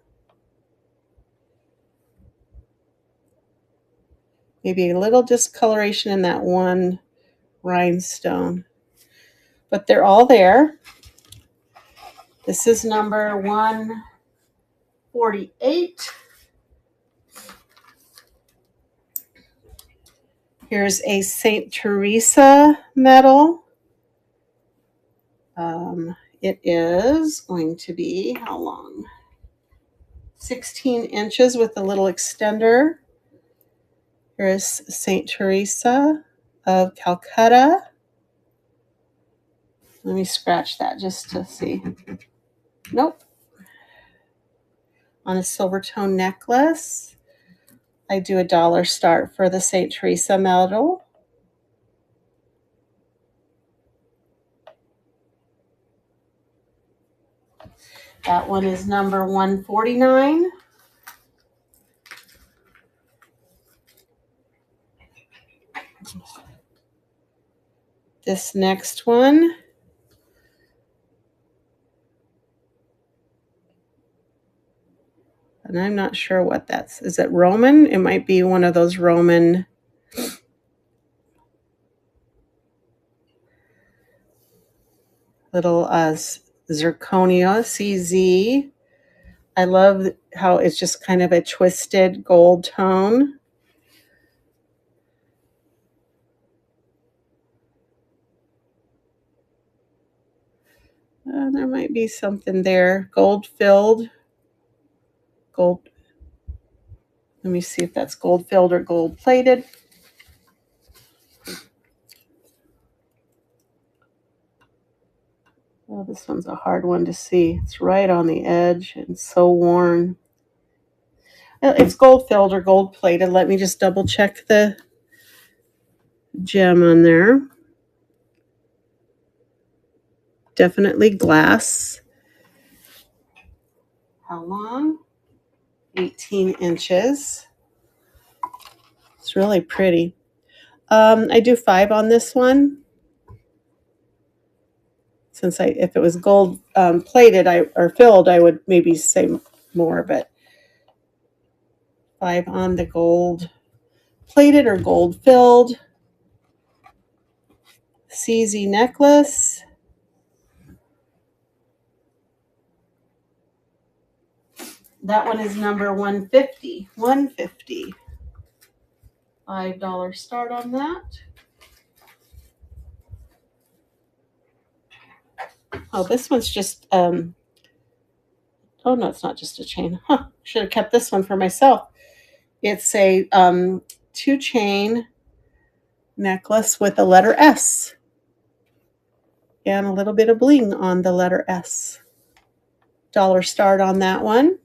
Maybe a little discoloration in that one rhinestone. But they're all there. This is number 148. Here's a St. Teresa medal. It is going to be, how long? 16 inches with a little extender. Here's St. Teresa of Calcutta. Let me scratch that just to see. Nope. On a silver tone necklace. I do $1 start for the St. Teresa medal. That one is number 149. This next one, and I'm not sure what that's. Is it Roman? It might be one of those Roman little zirconia CZ. I love how it's just kind of a twisted gold tone. There might be something there. Gold filled. Gold. Let me see if that's gold filled or gold plated. Oh, this one's a hard one to see. It's right on the edge and so worn. It's gold filled or gold plated. Let me just double check the gem on there. Definitely glass. How long? 18 inches. It's really pretty. I do $5 on this one. Since if it was gold plated or filled, I would maybe say more, but 5 on the gold plated or gold filled. CZ necklace. That one is number 150. 150. $5 start on that. Oh, this one's just, oh no, it's not just a chain. Huh, should have kept this one for myself. It's a 2-chain necklace with a letter S. And a little bit of bling on the letter S. $1 start on that one.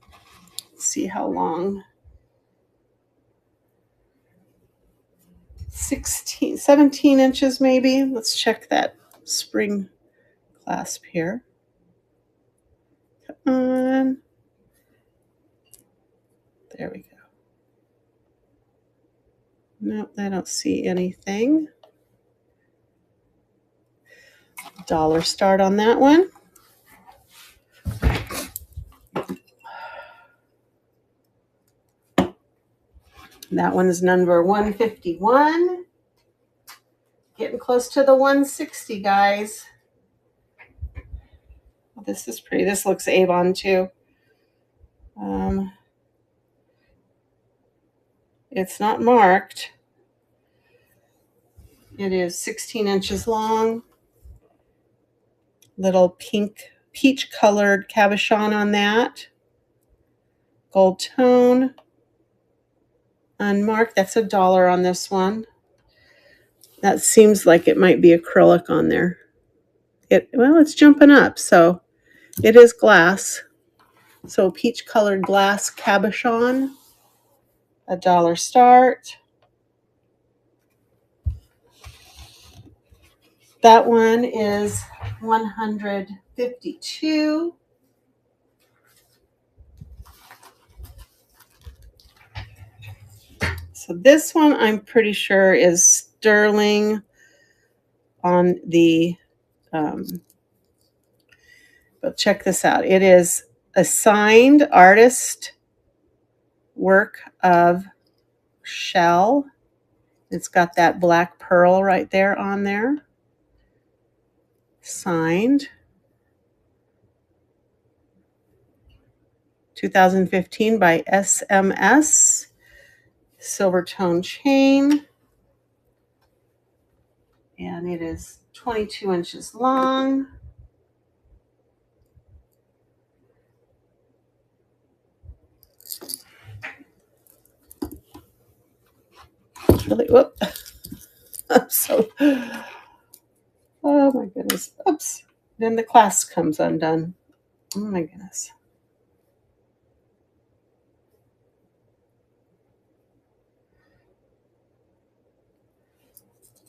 Let's see how long. 17 inches maybe. Let's check that spring clasp here. Come on. There we go. Nope, I don't see anything. $1 start on that one. That one is number 151. Getting close to the 160, guys. This is pretty. This looks Avon too. It's not marked. It is 16 inches long. Little pink, peach colored cabochon on that. Gold tone. Unmarked. That's $1 on this one. That seems like it might be acrylic on there. Well, it's jumping up, so it is glass. So peach colored glass cabochon. $1 start. That one is 152. So this one I'm pretty sure is sterling on the, but check this out. It is a signed artist work of shell. It's got that black pearl right there on there. Signed. 2015 by SMS. Silver tone chain. And it is 22 inches long. It's really, whoop. So, oh my goodness. Oops. Then the clasp comes undone. Oh my goodness.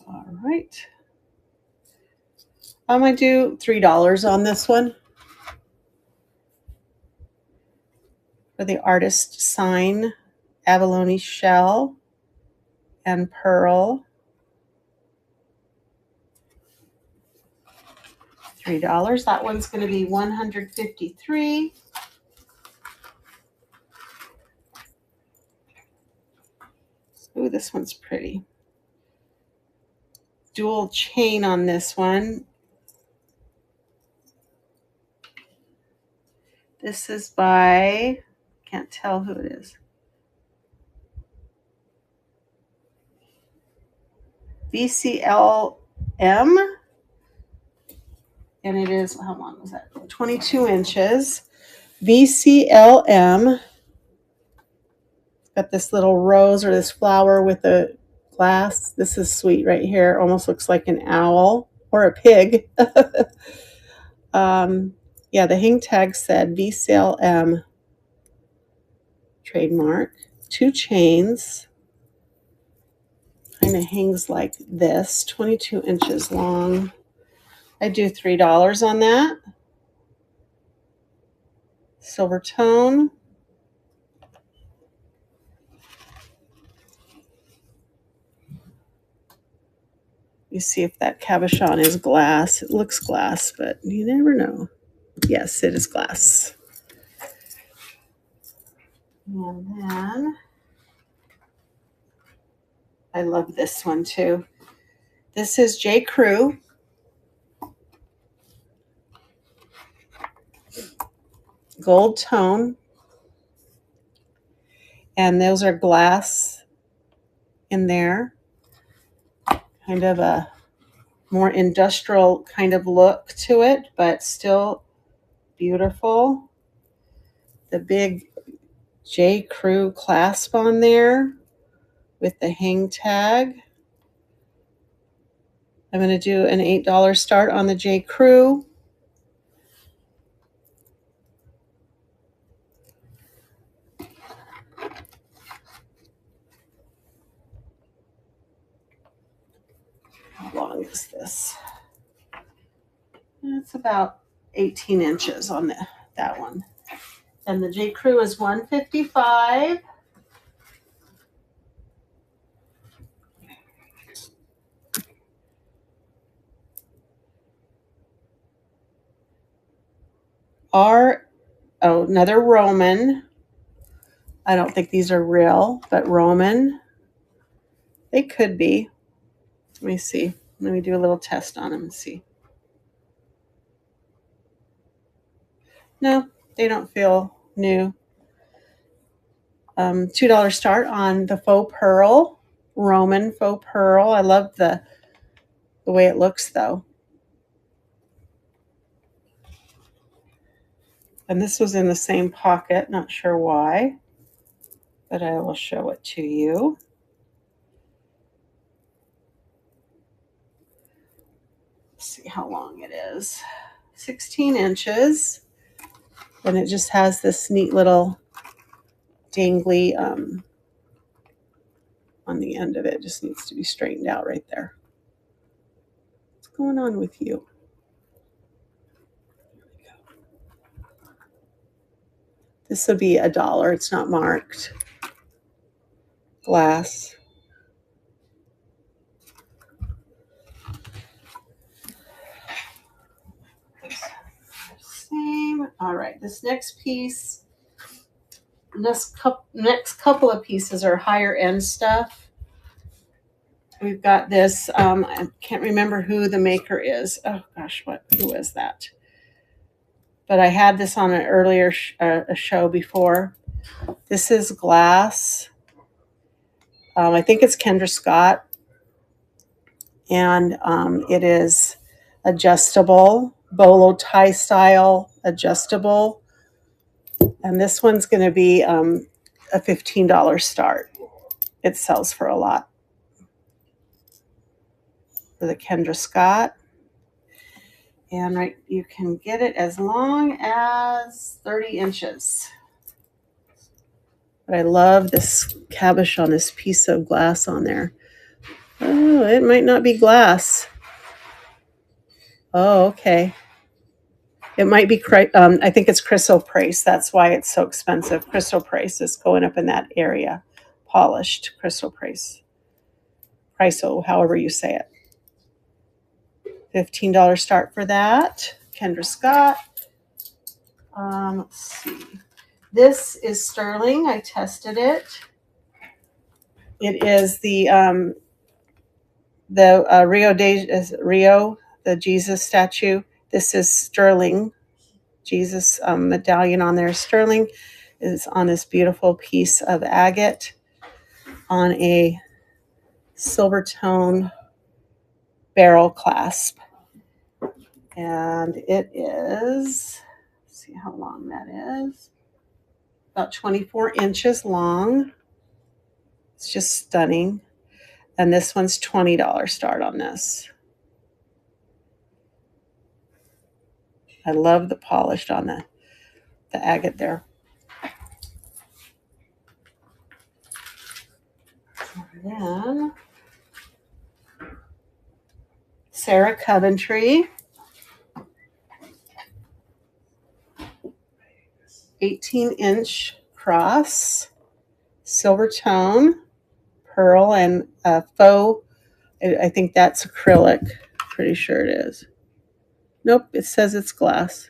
All right. I'm going to do $3 on this one. For the artist sign, abalone shell and pearl. $3. That one's going to be 153. Ooh, this one's pretty. Dual chain on this one. This is by, can't tell who it is. VCLM. And it is, how long was that? 22 inches. VCLM. Got this little rose or this flower with a glass. This is sweet right here. Almost looks like an owl or a pig. Yeah, the hang tag said VCLM trademark. 2 chains. Kind of hangs like this. 22 inches long. I do $3 on that. Silver tone. You see if that cabochon is glass. It looks glass, but you never know. Yes, it is glass. And then I love this one too. This is J. Crew. Gold tone. And those are glass in there. Kind of a more industrial kind of look to it, but still beautiful. The big J. Crew clasp on there with the hang tag. I'm going to do an $8 start on the J. Crew. How long is this? It's about 18 inches on that one. And the J. Crew is $155. Another Roman. I don't think these are real, but Roman. They could be. Let me see. Let me do a little test on them and see. No, they don't feel new. $2 start on the faux pearl, Roman faux pearl. I love the way it looks though. And this was in the same pocket, not sure why, but I will show it to you. Let's see how long it is. 16 inches. And it just has this neat little dangly on the end of it. It just needs to be straightened out right there. What's going on with you? This would be $1. It's not marked. Glass. Same. All right, this next piece, next couple of pieces are higher end stuff. We've got this. I can't remember who the maker is. Oh gosh, who is that? But I had this on an earlier show before. This is glass. I think it's Kendra Scott, and it is adjustable, bolo tie style adjustable. And this one's going to be a $15 start. It sells for a lot. For the Kendra Scott. And right, you can get it as long as 30 inches. But I love this cabochon, this piece of glass on there. Oh, it might not be glass. Oh, okay. It might be, I think it's chrysoprase. That's why it's so expensive. Chrysoprase is going up in that area. Polished chrysoprase. Chryso, however you say it. $15 start for that. Kendra Scott. Let's see. This is sterling. I tested it. It is the Rio, the Jesus statue. This is sterling. Jesus medallion on there. Sterling is on this beautiful piece of agate on a silver tone barrel clasp. And it is, let's see how long that is, about 24 inches long. It's just stunning. And this one's $20 start on this. I love the polished on the agate there. And then Sarah Coventry. 18-inch cross, silver tone, pearl, and faux I think that's acrylic. Pretty sure it is. Nope, it says it's glass.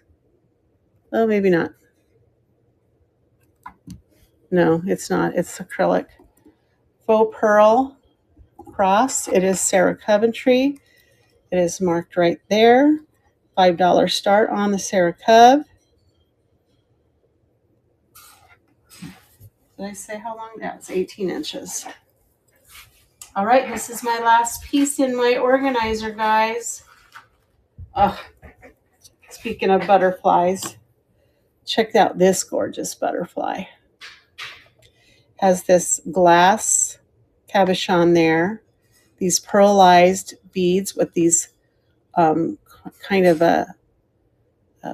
Oh, maybe not. No, it's not. It's acrylic. Faux pearl cross. It is Sarah Coventry. It is marked right there. $5 start on the Sarah Cov. Did I say how long? That's 18 inches. All right, this is my last piece in my organizer, guys. Oh, speaking of butterflies, check out this gorgeous butterfly. Has this glass cabochon there, these pearlized beads with these kind of a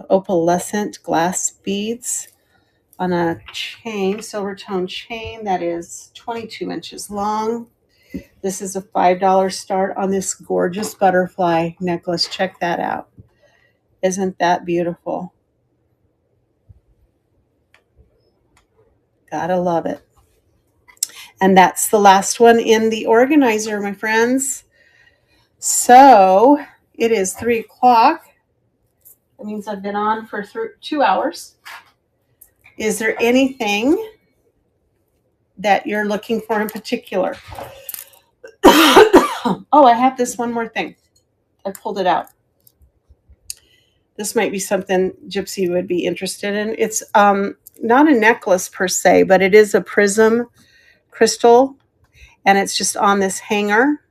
opalescent glass beads on a chain, silver tone chain that is 22 inches long. This is a $5 start on this gorgeous butterfly necklace. Check that out. Isn't that beautiful? Gotta love it. And that's the last one in the organizer, my friends. So it is 3 o'clock. That means I've been on for 2 hours. Is there anything that you're looking for in particular? Oh, I have this one more thing. I pulled it out. This might be something Gypsy would be interested in. It's not a necklace per se, but it is a prism crystal, and it's just on this hanger.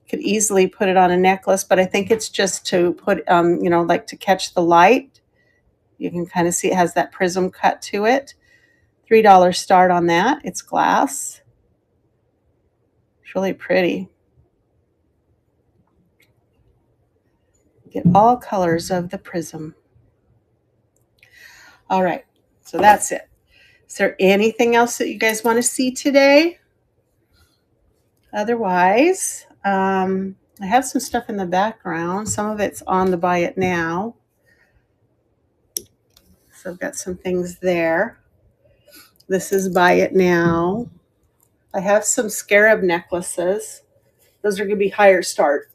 Could easily put it on a necklace, but I think it's just to put, like to catch the light. You can kind of see it has that prism cut to it. $3 start on that. It's glass. It's really pretty. Get all colors of the prism. All right, so that's it. Is there anything else that you guys want to see today? Otherwise, I have some stuff in the background. Some of it's on the Buy It Now. So I've got some things there. This is Buy It Now. I have some scarab necklaces. Those are going to be higher start.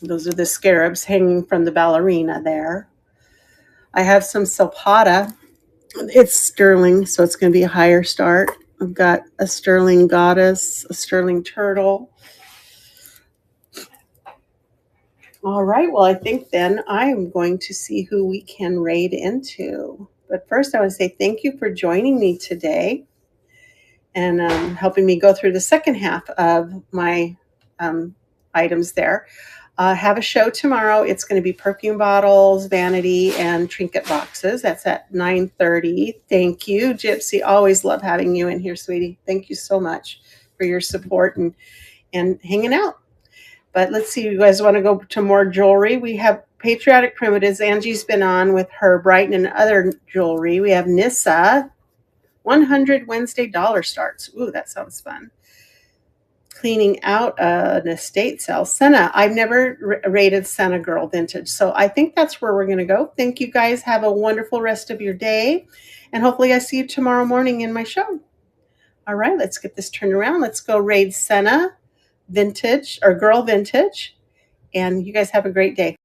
Those are the scarabs hanging from the ballerina there. I have some Silpata. It's sterling, so it's going to be a higher start. I've got a sterling goddess, a sterling turtle. All right, well, I think then I'm going to see who we can raid into. But first, I want to say thank you for joining me today and helping me go through the second half of my items there. Have a show tomorrow. It's going to be perfume bottles, vanity, and trinket boxes. That's at 9:30. Thank you, Gypsy. Always love having you in here, sweetie. Thank you so much for your support and hanging out. But let's see, you guys want to go to more jewelry? We have Patriotic Primitives. Angie's been on with her Brighton and other jewelry. We have Nissa, 100 Wednesday dollar starts. Ooh, that sounds fun. Cleaning out an estate sale. Senna. I've never rated Senna Girl Vintage, so I think that's where we're going to go. Thank you guys. Have a wonderful rest of your day, and hopefully I see you tomorrow morning in my show. All right, let's get this turned around. Let's go raid Senna Vintage or Girl Vintage, and you guys have a great day.